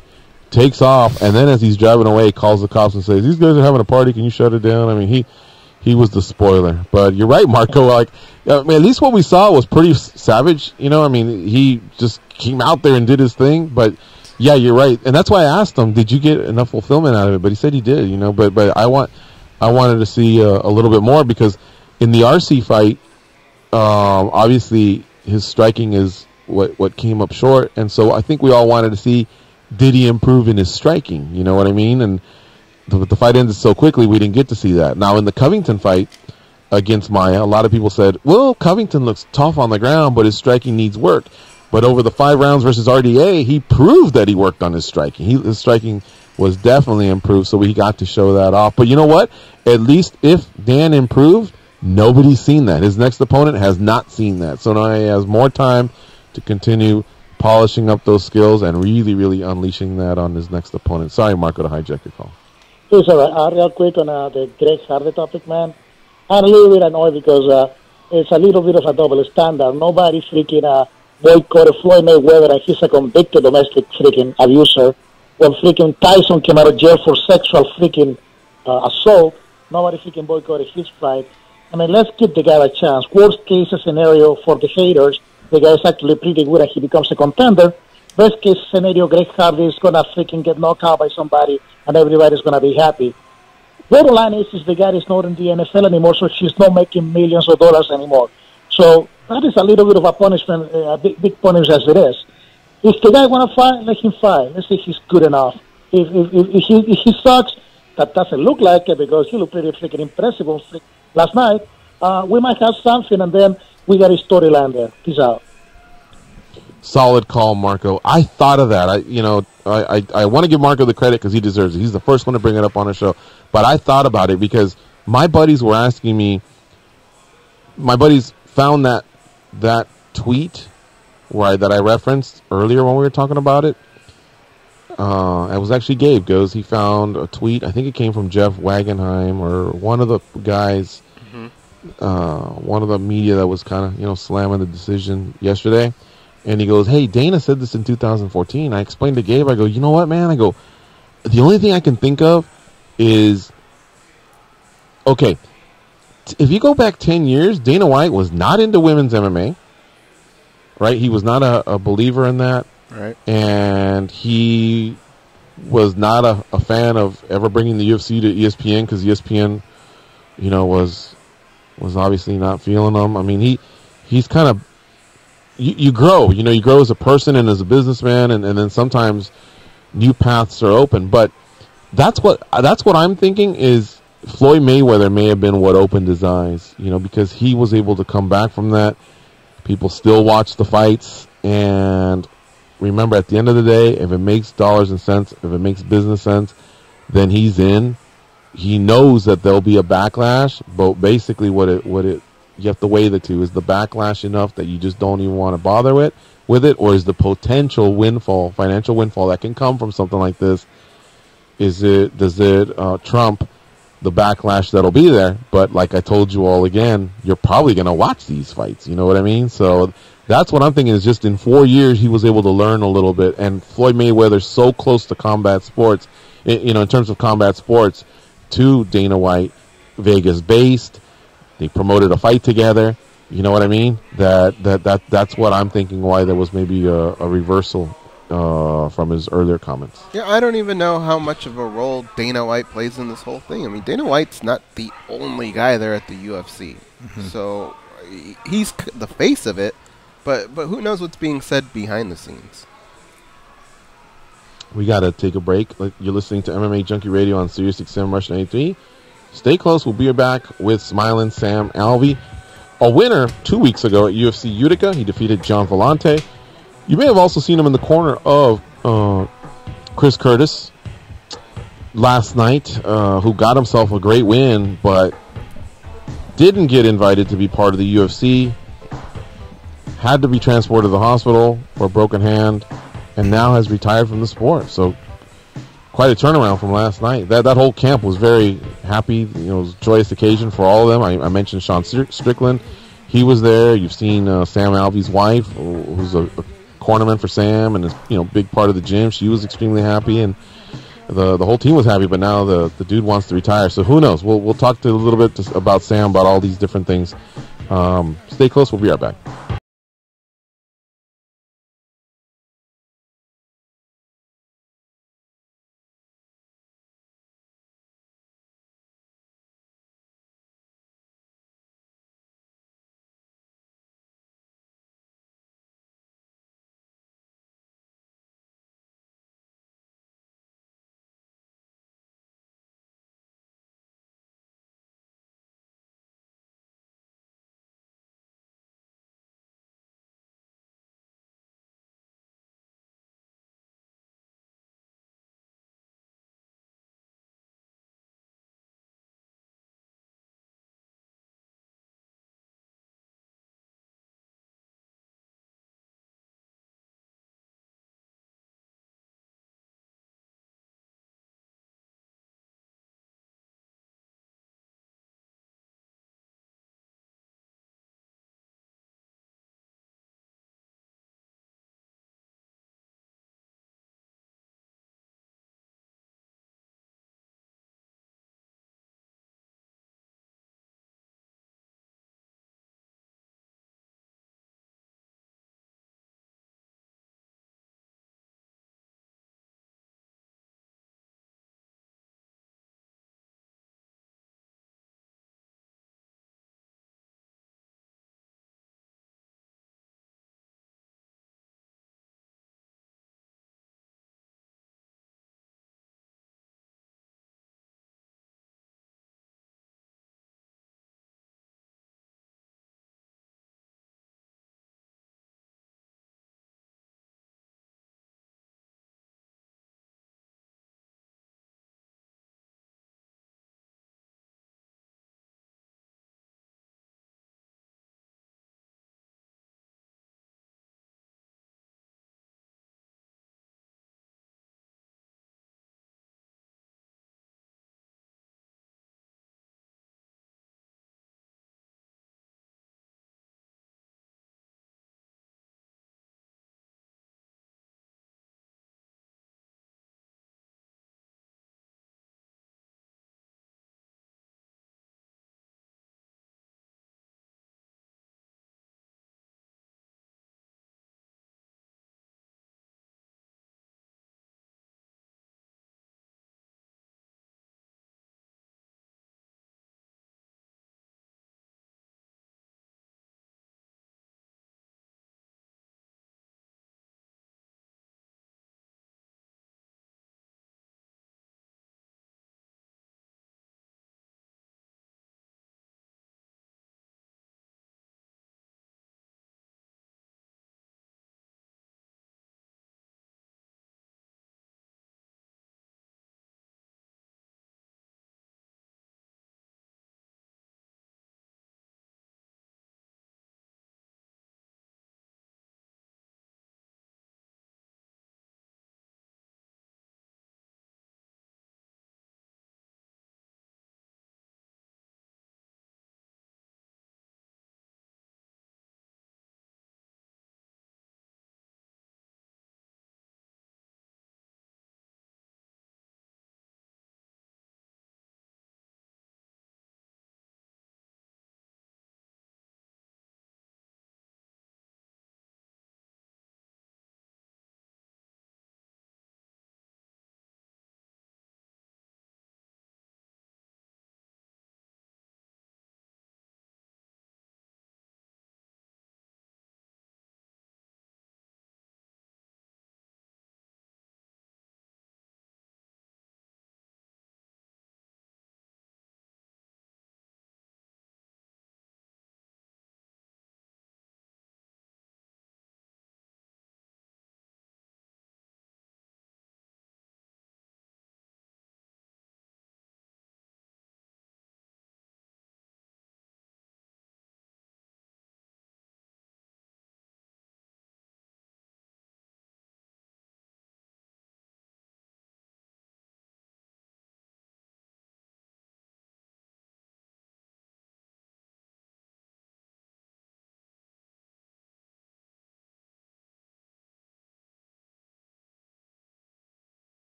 takes off, and then as he's driving away, calls the cops and says, "These guys are having a party, can you shut it down?" I mean, he was the spoiler. But you're right, Marco, at least what we saw was pretty savage, he just came out there and did his thing, but yeah, you're right. And that's why I asked him, did you get enough fulfillment out of it? But he said he did, but I wanted to see a little bit more, because in the RC fight, obviously his striking is what came up short, and so I think we all wanted to see, did he improve in his striking? You know what I mean? And the fight ended so quickly, we didn't get to see that. Now in the Covington fight against Maia, a lot of people said, well, Covington looks tough on the ground, but his striking needs work. But over the 5 rounds versus RDA, he proved that he worked on his striking. His striking was definitely improved, so we got to show that off. But you know what? At least if Dan improved, nobody's seen that. His next opponent has not seen that. So now he has more time to continue polishing up those skills and really, really unleashing that on his next opponent. Sorry, Marco, to hijack your call. It's all right. Real quick on the Greg Hardy topic, man. I'm a little bit annoyed because it's a little bit of a double standard. Nobody freaking boycotted Floyd Mayweather, and he's a convicted domestic freaking abuser. When freaking Tyson came out of jail for sexual freaking assault, nobody freaking boycotted his fight. I mean, let's give the guy a chance. Worst case scenario for the haters, the guy's actually pretty good and he becomes a contender. Best case scenario, Greg Hardy is going to freaking get knocked out by somebody and everybody's going to be happy. Bottom line is the guy is not in the NFL anymore, so she's not making millions of dollars anymore. So that is a little bit of a punishment, a big punishment as it is. If the guy want to fight, let him fight. Let's see if he's good enough. If he sucks, that doesn't look like it because he looked pretty freaking impressive last night. We might have something, and then we got a storyline there. Peace out. Solid call, Marco. I thought of that. I want to give Marco the credit because he deserves it. He's the first one to bring it up on the show. But I thought about it because my buddies were asking me. My buddies found that tweet that I referenced earlier when we were talking about it. It was actually Gabe goes. He found a tweet. I think it came from Jeff Wagenheim or one of the guys. One of the media that was kind of, slamming the decision yesterday. And he goes, hey, Dana said this in 2014. I explained to Gabe, I go, you know what, man? I go, the only thing I can think of is, okay, if you go back 10 years, Dana White was not into women's MMA, right? He was not a believer in that. Right. And he was not a fan of ever bringing the UFC to ESPN because ESPN, was obviously not feeling him. I mean, he's kind of, you grow, you grow as a person and as a businessman, and then sometimes new paths are open. But that's what I'm thinking is Floyd Mayweather may have been what opened his eyes, because he was able to come back from that. People still watch the fights, and remember, at the end of the day, if it makes dollars and cents, if it makes business sense, then he's in. He knows that there'll be a backlash, but basically you have to weigh the two. Is the backlash enough that you just don't even want to bother with it, or is the potential financial windfall that can come from something like this, does it trump the backlash that'll be there? But like I told you all again, you're probably going to watch these fights. You know what I mean? So that's what I'm thinking is just in 4 years he was able to learn a little bit. And Floyd Mayweather's so close to combat sports, in terms of combat sports, to Dana White, Vegas based. They promoted a fight together. You know what I mean? That's what I'm thinking. Why there was maybe a reversal from his earlier comments. Yeah, I don't even know how much of a role Dana White plays in this whole thing. I mean, Dana White's not the only guy there at the UFC, so he's the face of it. But who knows what's being said behind the scenes? We got to take a break. You're listening to MMA Junkie Radio on Sirius XM Russian 83. Stay close. We'll be back with Smiling Sam Alvey, a winner 2 weeks ago at UFC Utica. He defeated John Vellante. You may have also seen him in the corner of Chris Curtis last night, who got himself a great win, but didn't get invited to be part of the UFC. Had to be transported to the hospital for a broken hand, and now has retired from the sport. So quite a turnaround from last night. That whole camp was very happy. It was a joyous occasion for all of them. I mentioned Sean Strickland. He was there. You've seen Sam Alvey's wife, who's a cornerman for Sam and is big part of the gym. She was extremely happy, and the whole team was happy. But now the dude wants to retire. So who knows? We'll talk to a little bit about Sam, about all these different things. Stay close. We'll be right back.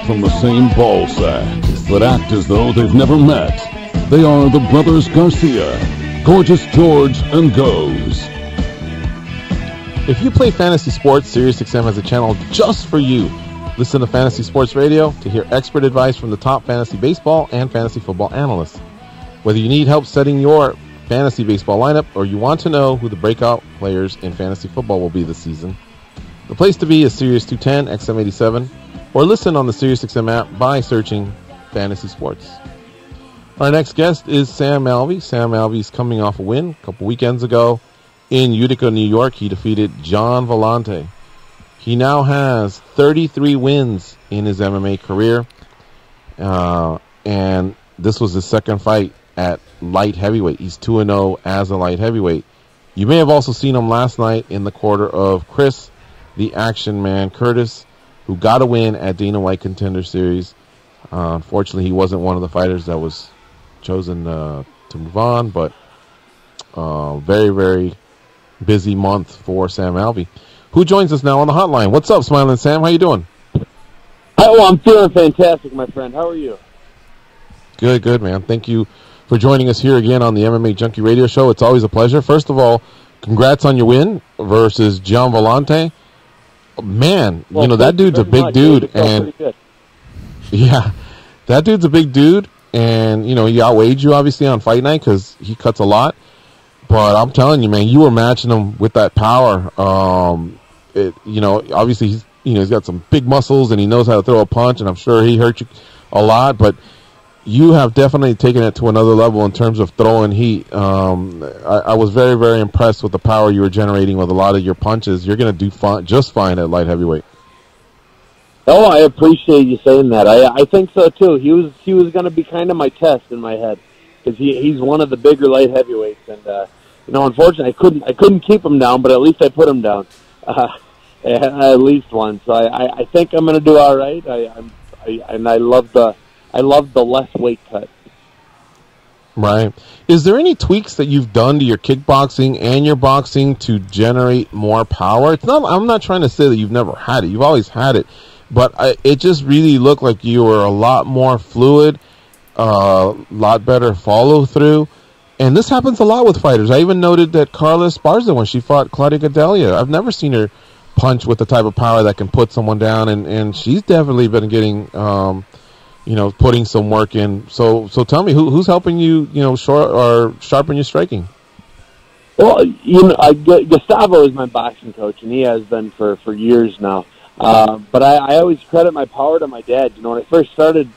from the same ball sack, but act as though they've never met. They are the brothers Garcia, Gorgeous George and Goes. If you play fantasy sports, SiriusXM has a channel just for you. Listen to Fantasy Sports Radio to hear expert advice from the top fantasy baseball and fantasy football analysts. Whether you need help setting your fantasy baseball lineup or you want to know who the breakout players in fantasy football will be this season, the place to be is Sirius 210 XM87 or listen on the SiriusXM app by searching Fantasy Sports. Our next guest is Sam Alvey. Sam Alvey's coming off a win a couple weekends ago in Utica, New York. He defeated John Volante. He now has 33 wins in his MMA career, and this was his second fight at light heavyweight. He's 2-0 as a light heavyweight. You may have also seen him last night in the quarter of Chris, the Action Man Curtis, who got a win at Dana White Contender Series. Unfortunately, he wasn't one of the fighters that was chosen to move on, but very, very busy month for Sam Alvey, who joins us now on the hotline. What's up, Smiling Sam? How you doing? Oh, I'm feeling fantastic, my friend. How are you? Good, man. Thank you for joining us here again on the MMA Junkie Radio Show. It's always a pleasure. First of all, congrats on your win versus John Volante. Man, well, that dude's a big dude, and yeah, that dude's a big dude, and he outweighed you obviously on fight night because he cuts a lot. But I'm telling you, man, you were matching him with that power. Obviously he's got some big muscles and he knows how to throw a punch, and I'm sure he hurt you a lot. But you have definitely taken it to another level in terms of throwing heat. I was very, very impressed with the power you were generating with a lot of your punches. You're going to do just fine at light heavyweight. Oh, I appreciate you saying that. I think so too. He was going to be kind of my test in my head because he's one of the bigger light heavyweights, and unfortunately I couldn't keep him down, but at least I put him down at least once. So I think I'm going to do all right. I love the less weight cut. Right. Is there any tweaks that you've done to your kickboxing and your boxing to generate more power? I'm not trying to say that you've never had it. You've always had it. But it just really looked like you were a lot more fluid, a lot better follow-through. And this happens a lot with fighters. I even noted that Carla Esparza, when she fought Claudia Gadelha, I've never seen her punch with the type of power that can put someone down. And she's definitely been getting, putting some work in. So tell me, who's helping you, sharpen your striking? Well, Gustavo is my boxing coach, and he has been for years now. But I always credit my power to my dad. When I first started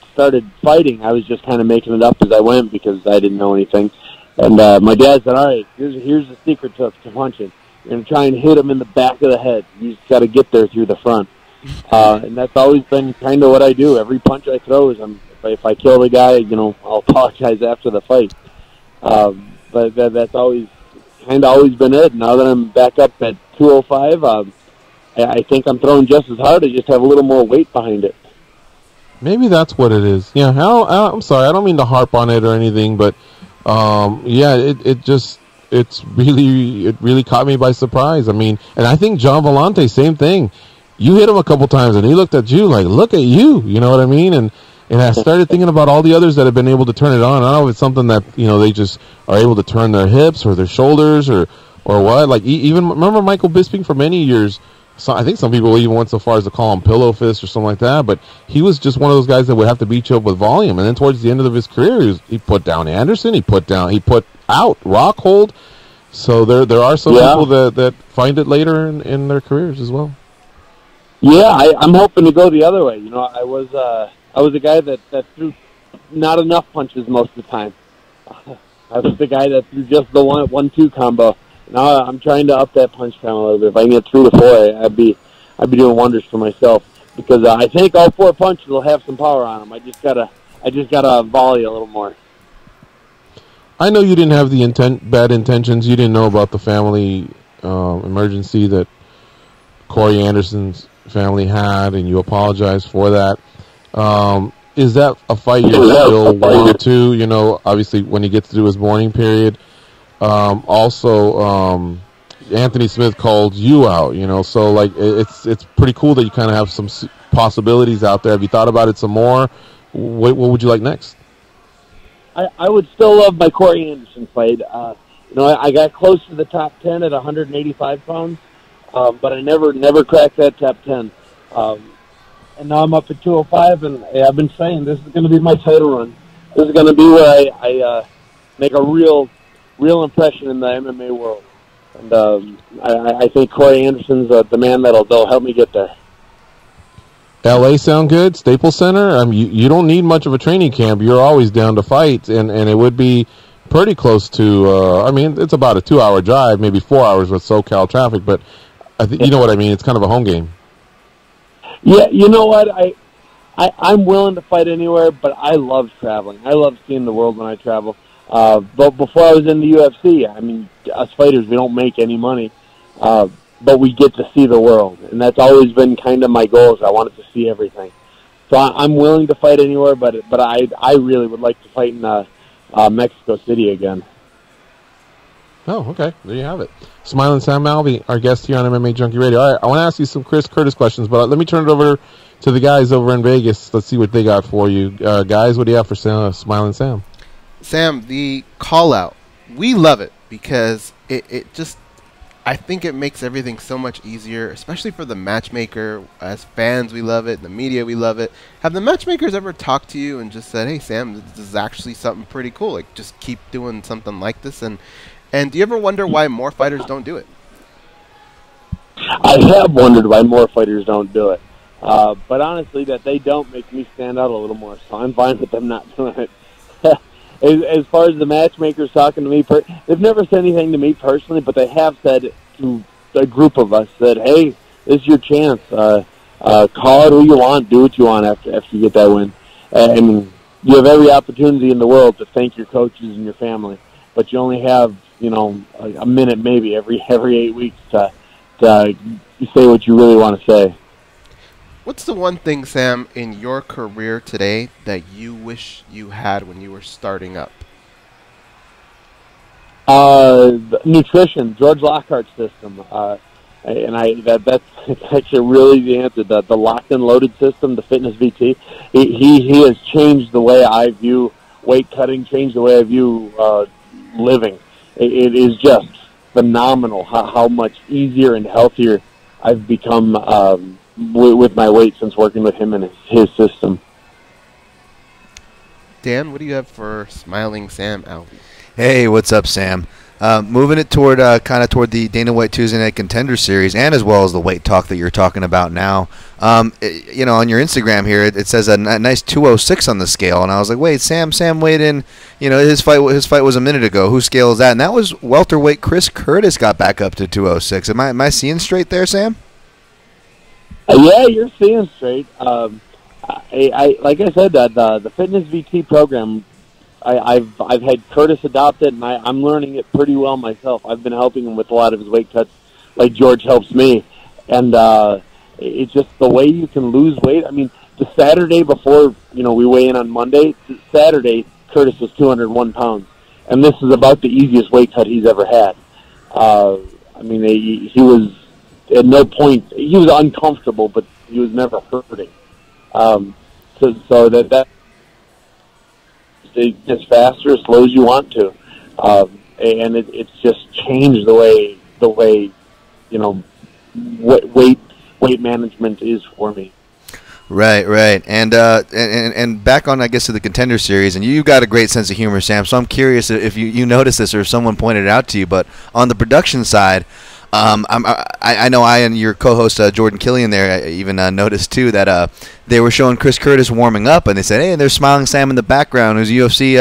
fighting, I was just kind of making it up as I went because I didn't know anything. And my dad said, "All right, here's the secret to punching. You're going to try and hit him in the back of the head. You just got to get there through the front." And that's always been kind of what I do. Every punch I throw is, if I kill the guy, I'll apologize after the fight. But that's always been it. Now that I'm back up at 205, I think I'm throwing just as hard. I just have a little more weight behind it. Maybe that's what it is. Yeah, I'm sorry. I don't mean to harp on it or anything, but it really caught me by surprise. I mean, and I think John Volante, same thing. You hit him a couple times, and he looked at you like, "Look at you," you know what I mean? And I started thinking about all the others that have been able to turn it on. I don't know if it's something that they just are able to turn their hips or their shoulders or what. Like even remember Michael Bisping for many years. So I think some people even went so far as to call him pillow fist or something like that, but he was just one of those guys that would have to beat you up with volume. And then towards the end of his career, he put down Anderson, he put out Rockhold. So there are some people that find it later in their careers as well. Yeah, I'm hoping to go the other way. I was a guy that threw not enough punches most of the time. I was the guy that threw just the 1-2 combo. Now I'm trying to up that punch count a little bit. If I can get 3 to 4, I'd be doing wonders for myself because I think all 4 punches will have some power on them. I just gotta volley a little more. I know you didn't have the bad intentions. You didn't know about the family emergency that Corey Anderson's family had, and you apologized for that. Is that a fight you're still wanting to? Obviously when he gets to do his mourning period. Also, Anthony Smith called you out, so like it's pretty cool that you kind of have some possibilities out there. Have you thought about it some more? What would you like next? I would still love my Corey Anderson fight. I got close to the top 10 at 185 pounds, but I never cracked that top 10. And now I'm up at 205, and I've been saying this is going to be my title run. This is going to be where I make a real impression in the MMA world. And I think Corey Anderson's the man that'll help me get there. L.A. sound good? Staples Center? You don't need much of a training camp. You're always down to fight, and it would be pretty close to, it's about a 2-hour drive, maybe 4 hours with SoCal traffic, but I think you know what I mean. It's kind of a home game. Yeah, you know what? I'm willing to fight anywhere, but I love traveling. I love seeing the world when I travel. But before I was in the UFC, us fighters, we don't make any money, but we get to see the world, and that's always been kind of my goal. Is I wanted to see everything. So I'm willing to fight anywhere, but I really would like to fight in Mexico City again. Oh, okay. There you have it. Smiling Sam Alvey, our guest here on MMA Junkie Radio. All right, I want to ask you some Chris Curtis questions, but let me turn it over to the guys over in Vegas. Let's see what they got for you. Guys, what do you have for Smiling Sam? Sam, the call-out, we love it because it just, I think it makes everything so much easier, especially for the matchmaker. As fans, we love it. The media, we love it. Have the matchmakers ever talked to you and just said, hey, Sam, this is actually something pretty cool. Like, just keep doing something like this? And do you ever wonder why more fighters don't do it? I have wondered why more fighters don't do it. But honestly, that they don't make me stand out a little more, so I'm fine with them not doing it. As far as the matchmakers talking to me, they've never said anything to me personally, but they have said to a group of us that, hey, this is your chance. Call it who you want, do what you want after you get that win. You have every opportunity in the world to thank your coaches and your family, but you only have, a minute maybe every 8 weeks to say what you really want to say. What's the one thing, Sam, in your career today that you wish you had when you were starting up? Nutrition, George Lockhart's system. That's actually really the answer. The locked and loaded system, the Fitness VT. He has changed the way I view weight cutting, changed the way I view living. It is just phenomenal how much easier and healthier I've become with my weight since working with him and his system. Dan, what do you have for Smiling Sam Alvey? Hey, what's up, Sam? Moving it toward toward the Dana White Tuesday Night Contender Series, and as well as the weight talk that you're talking about now. On your Instagram here, it says a nice 206 on the scale, and I was like, wait, Sam weighed in. His fight was a minute ago. Whose scale is that? And that was welterweight Chris Curtis got back up to 206. Am I seeing straight there, Sam? Yeah, you're seeing straight. Like I said, the Fitness VT program, I've had Curtis adopt it, and I'm learning it pretty well myself. I've been helping him with a lot of his weight cuts, like George helps me. And it's just the way you can lose weight. The Saturday before we weigh in on Monday, Saturday Curtis was 201 pounds, and this is about the easiest weight cut he's ever had. He was. At no point, he was uncomfortable, but he was never hurting. So that it gets faster as slow as you want to, and it's just changed the way weight management is for me. Right, and back on, I guess, to the Contender Series, and you got a great sense of humor, Sam. So I'm curious if you noticed this or if someone pointed it out to you, but on the production side. I know I and your co-host Jordan Killian there even noticed too that they were showing Chris Curtis warming up, and they said, "Hey, there's Smiling Sam in the background, who's UFC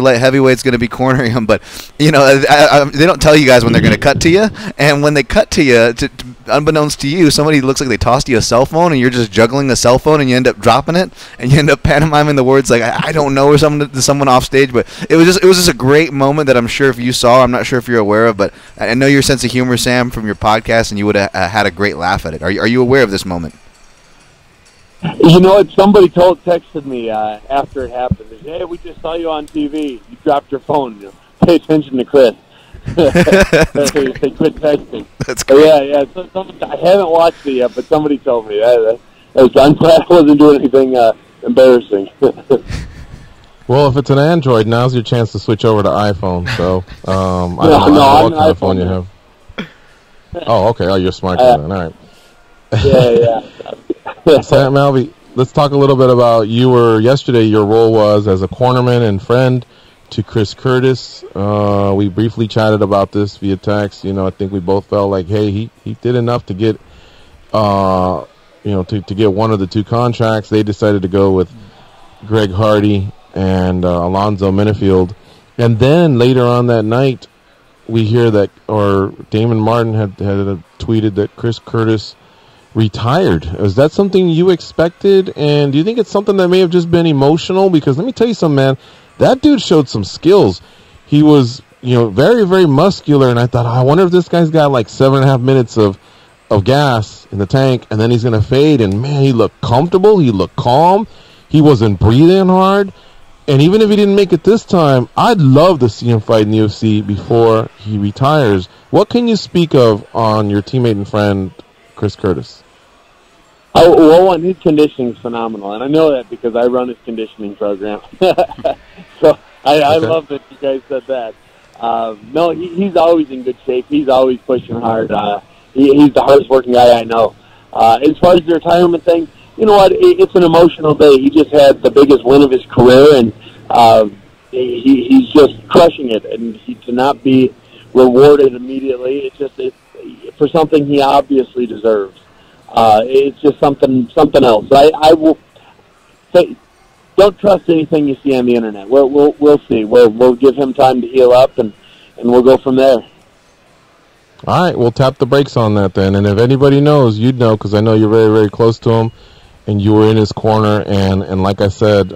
light heavyweight's going to be cornering him." But they don't tell you guys when they're going to cut to you, and when they cut to you, unbeknownst to you, somebody looks like they tossed you a cell phone, and you're just juggling a cell phone, and you end up dropping it, and you end up pantomiming the words like I don't know or something to someone off stage. But it was just a great moment that I'm sure if you saw, I'm not sure if you're aware of, but I know your sense of humor, Sam, from your podcast, and you would have had a great laugh at it. Are you aware of this moment? Somebody texted me after it happened. They said, hey, we just saw you on TV. You dropped your phone. Pay attention to Chris. They quit texting. That's great. Yeah. I haven't watched it yet, but somebody told me that. I'm glad I wasn't doing anything embarrassing. Well, if it's an Android, now's your chance to switch over to iPhone. So, I don't know what kind of phone you have. Oh, okay. Oh, you're smart then. All right. Yeah. Sam Alvey, let's talk a little bit about yesterday. Your role was as a cornerman and friend to Chris Curtis. We briefly chatted about this via text. I think we both felt like, hey, he did enough to get, to get one of the two contracts. They decided to go with Greg Hardy and Alonzo Minifield. And then later on that night, we hear that, or Damon Martin had tweeted that Chris Curtis retired. Is that something you expected? And do you think it's something that may have just been emotional? Because let me tell you something, man. That dude showed some skills. He was, very, very muscular. And I thought, I wonder if this guy's got like 7.5 minutes of gas in the tank, and then he's going to fade. And, man, he looked comfortable. He looked calm. He wasn't breathing hard. And even if he didn't make it this time, I'd love to see him fight in the UFC before he retires. What can you speak of on your teammate and friend, Chris Curtis? Well, his conditioning is phenomenal, and I know that because I run his conditioning program. So I love that you guys said that. No, he's always in good shape. He's always pushing hard. He's the hardest working guy I know. As far as the retirement thing, you know what? It's an emotional day. He just had the biggest win of his career, and he's just crushing it. And to not be rewarded immediately, it's for something he obviously deserves. It's just something else. I will say, don't trust anything you see on the internet. We'll see. We'll give him time to heal up, and we'll go from there. All right, we'll tap the brakes on that then. And if anybody knows, you'd know, because I know you're very, very close to him, and you were in his corner. And like I said,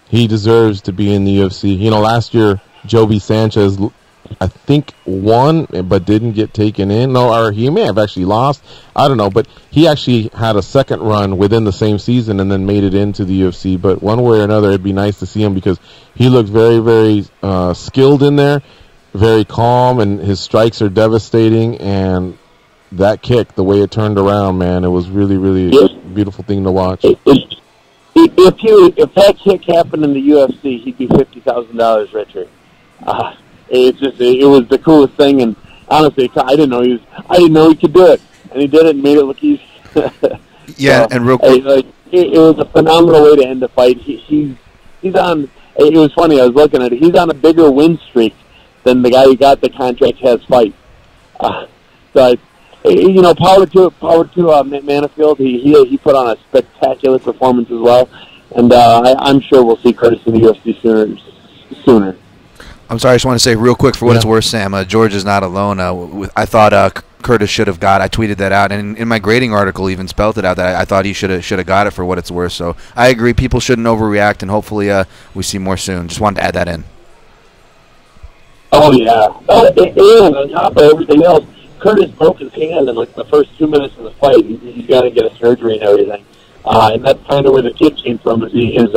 he deserves to be in the UFC. Last year, Joby Sanchez, I think, won, but didn't get taken in. No, or he may have actually lost. I don't know, but he actually had a second run within the same season and then made it into the UFC. But one way or another, it'd be nice to see him because he looked very, very skilled in there, very calm, and his strikes are devastating. And that kick, the way it turned around, man, it was really, really a beautiful thing to watch. If that kick happened in the UFC, he'd be $50,000 richer. It was the coolest thing, and honestly, I didn't know he could do it, and he did it and made it look easy. Yeah, and real quick, it was a phenomenal way to end the fight. He's on. It was funny. I was looking at it. He's on a bigger win streak than the guy who got the contract has fight. Power to Manafield. He put on a spectacular performance as well, and I'm sure we'll see Curtis in the UFC sooner. I'm sorry, I just want to say real quick, for what it's worth, Sam, George is not alone. I thought Curtis should have got. I tweeted that out, and in my grading article even spelled it out that I thought he should have got it for what it's worth. So I agree, people shouldn't overreact, and hopefully we see more soon. Just wanted to add that in. Oh yeah, and on top of everything else, Curtis broke his hand in like the first 2 minutes of the fight. He's got to get a surgery and everything, and that's kind of where the kick came from. His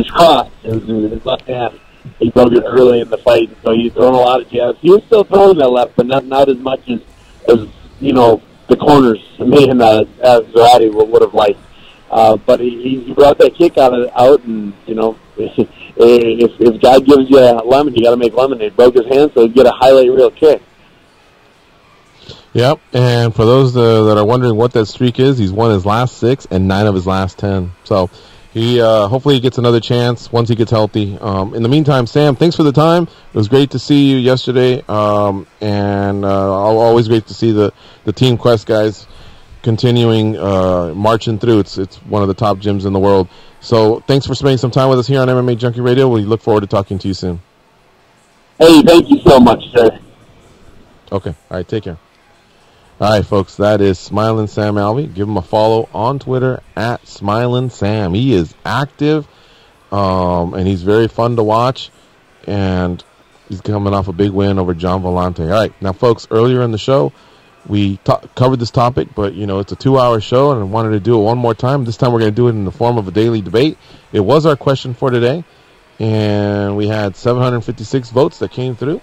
cross, his left hand. He broke it early in the fight, so he's thrown a lot of jabs. He was still throwing that left, but not as much as the corners me and Zarate would have liked. But he brought that kick out, and if God gives you a lemon, you got to make lemonade. Broke his hand, so he'd get a highlight reel kick. Yep, and for those that are wondering what that streak is, he's won his last 6 and 9 of his last 10. So he hopefully he gets another chance once he gets healthy. In the meantime, Sam, thanks for the time. It was great to see you yesterday, and always great to see the Team Quest guys continuing marching through. It's one of the top gyms in the world. So thanks for spending some time with us here on MMA Junkie Radio. We look forward to talking to you soon. Hey, thank you so much, sir. Okay, all right, take care. All right, folks, that is Smilin' Sam Alvey. Give him a follow on Twitter at Smilin' Sam. He is active, and he's very fun to watch, and he's coming off a big win over John Volante. All right, now, folks, earlier in the show, we covered this topic, but, it's a 2-hour show, and I wanted to do it one more time. This time we're going to do it in the form of a daily debate. It was our question for today, and we had 756 votes that came through.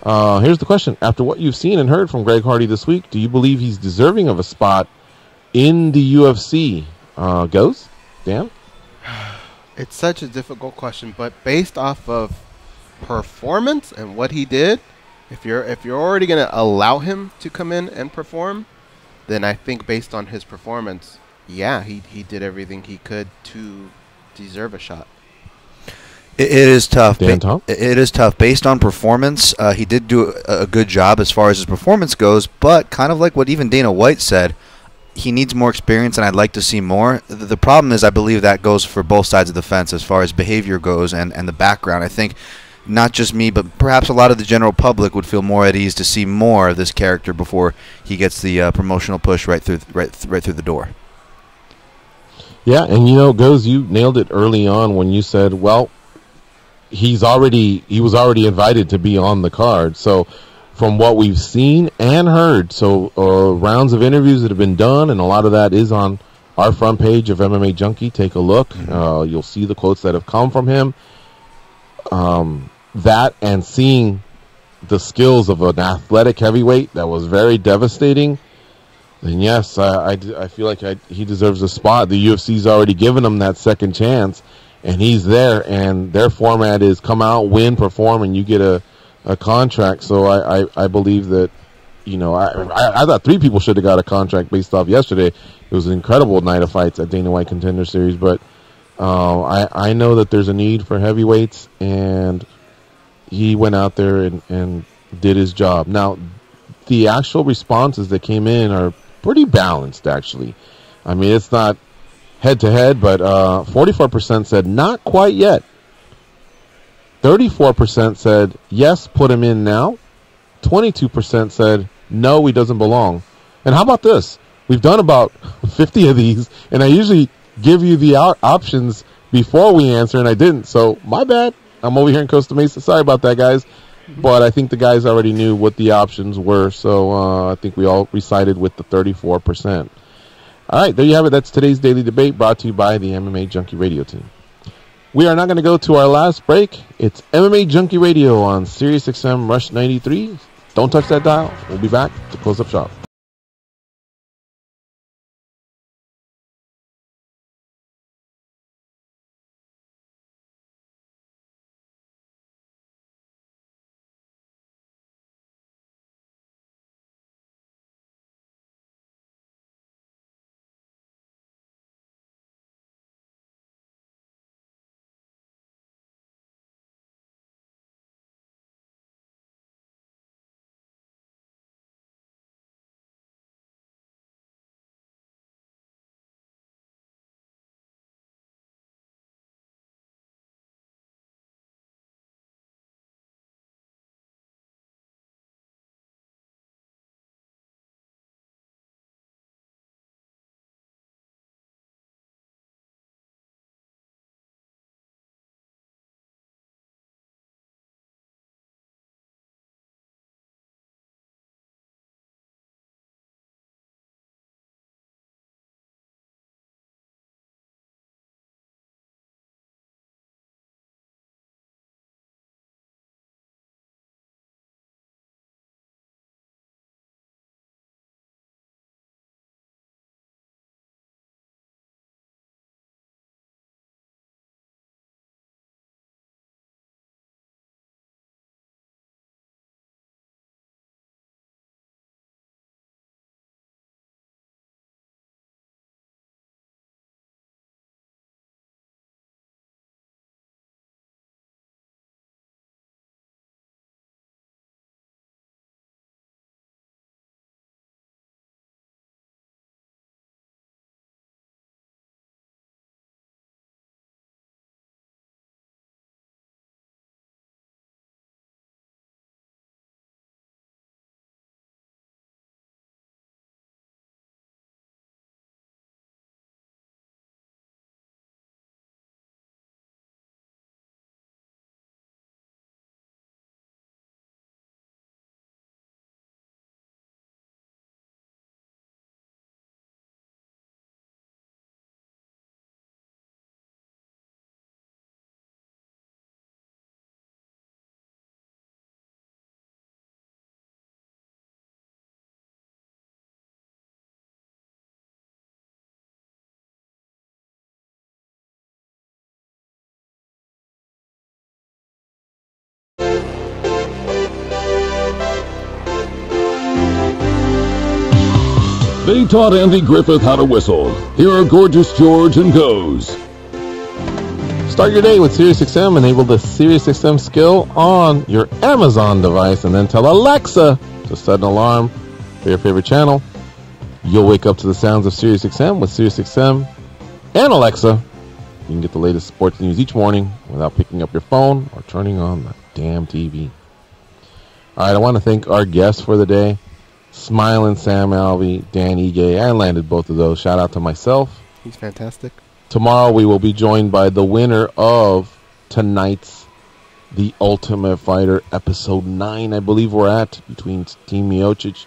Here's the question. After what you've seen and heard from Greg Hardy this week, do you believe he's deserving of a spot in the UFC? Goes? Dan? It's such a difficult question, but based off of performance and what he did, if you're already going to allow him to come in and perform, then I think based on his performance, yeah, he did everything he could to deserve a shot. It is tough. Dan, Tom? It is tough. Based on performance, he did do a good job as far as his performance goes, but kind of like what even Dana White said, he needs more experience, and I'd like to see more. The problem is I believe that goes for both sides of the fence as far as behavior goes and the background. I think not just me, but perhaps a lot of the general public would feel more at ease to see more of this character before he gets the promotional push right through the door. Yeah, and Goes, you nailed it early on when you said, well, he was already invited to be on the card. So from what we've seen and heard, so rounds of interviews that have been done, and a lot of that is on our front page of MMA Junkie. Take a look. You'll see the quotes that have come from him. That and seeing the skills of an athletic heavyweight that was very devastating, then yes, I feel like he deserves a spot. The UFC's already given him that second chance, and he's there, and their format is come out, win, perform, and you get a contract. So I believe that, I thought 3 people should have got a contract based off yesterday. It was an incredible night of fights at Dana White Contender Series, but I know that there's a need for heavyweights, and he went out there and did his job. Now, the actual responses that came in are pretty balanced, actually. I mean, it's not head-to-head, but 44% said not quite yet. 34% said, yes, put him in now. 22% said, no, he doesn't belong. And how about this? We've done about 50 of these, and I usually give you the options before we answer, and I didn't. So, my bad. I'm over here in Costa Mesa. Sorry about that, guys. But I think the guys already knew what the options were, so I think we all recited with the 34%. All right, there you have it. That's today's Daily Debate, brought to you by the MMA Junkie Radio team. We are now going to go to our last break. It's MMA Junkie Radio on SiriusXM Rush 93. Don't touch that dial. We'll be back to close up shop. They taught Andy Griffith how to whistle. Here are Gorgeous George and Goes. Start your day with SiriusXM. Enable the SiriusXM skill on your Amazon device and then tell Alexa to set an alarm for your favorite channel. You'll wake up to the sounds of SiriusXM with SiriusXM and Alexa. You can get the latest sports news each morning without picking up your phone or turning on the damn TV. All right, I want to thank our guests for the day. Smiling Sam Alvey, Dan Ige. I landed both of those. Shout out to myself. He's fantastic. Tomorrow we will be joined by the winner of tonight's The Ultimate Fighter episode 9, I believe we're at, between Team Miocic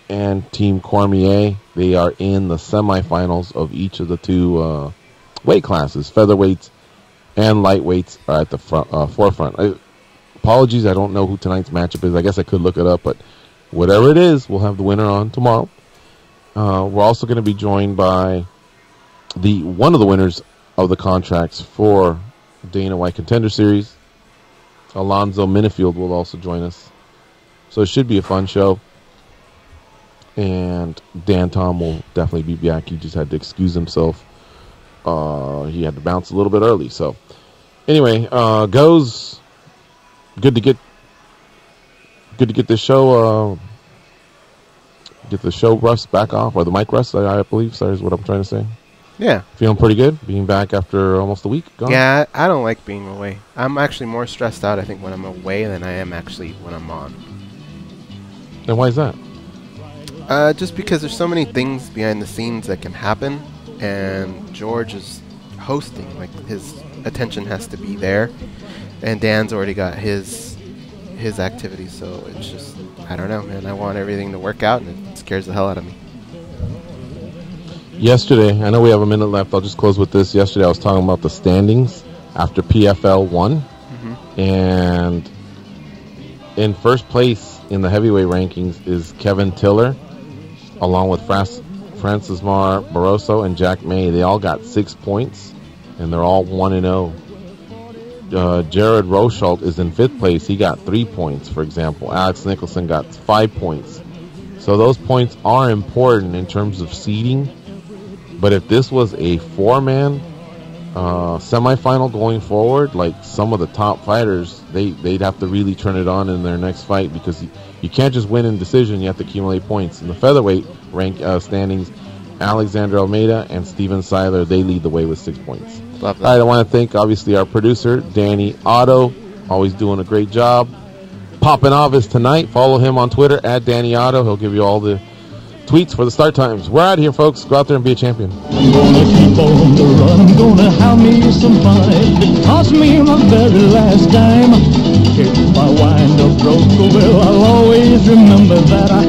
and Team Cormier. They are in the semifinals of each of the two weight classes. Featherweights and lightweights are at the forefront. Apologies, I don't know who tonight's matchup is. I guess I could look it up, but whatever it is, we'll have the winner on tomorrow. We're also going to be joined by one of the winners of the contracts for Dana White Contender Series. Alonzo Minifield will also join us. So it should be a fun show. And Dan Tom will definitely be back. He just had to excuse himself. He had to bounce a little bit early. So anyway, Goes. Good to get this show get the show rust back off, or the mic rust, I believe. Sorry, is what I'm trying to say. Yeah. Feeling pretty good, being back after almost a week gone. Yeah, I don't like being away. I'm actually more stressed out, I think, when I'm away than I am actually when I'm on. And why is that? Just because there's so many things behind the scenes that can happen, and George is hosting. Like, his attention has to be there, and Dan's already got his activities, so it's just, I don't know, man. I want everything to work out, and it scares the hell out of me. Yesterday, I know we have a minute left. I'll just close with this. Yesterday, I was talking about the standings after PFL 1. And in first place in the heavyweight rankings is Kevin Tiller, along with Francis Mar Barroso and Jack May. They all got 6 points, and they're all 1-0. Jared Rosholt is in 5th place. He got 3 points, for example. Alex Nicholson got 5 points. So those points are important in terms of seeding. But if this was a 4-man semifinal going forward, like some of the top fighters, they'd have to really turn it on in their next fight, because you can't just win in decision. You have to accumulate points. In the featherweight rank standings, Alexander Almeida and Steven Seiler, they lead the way with 6 points. Love that. All right, I want to thank, obviously, our producer, Danny Otto, always doing a great job. Popping off is tonight. Follow him on Twitter, @DannyOtto. He'll give you all the tweets for the start times. We're out of here, folks. Go out there and be a champion. I'm gonna keep on the run. I'm gonna have me some fun. It cost me my very last dime. If I wind up broke, well, I'll always remember that I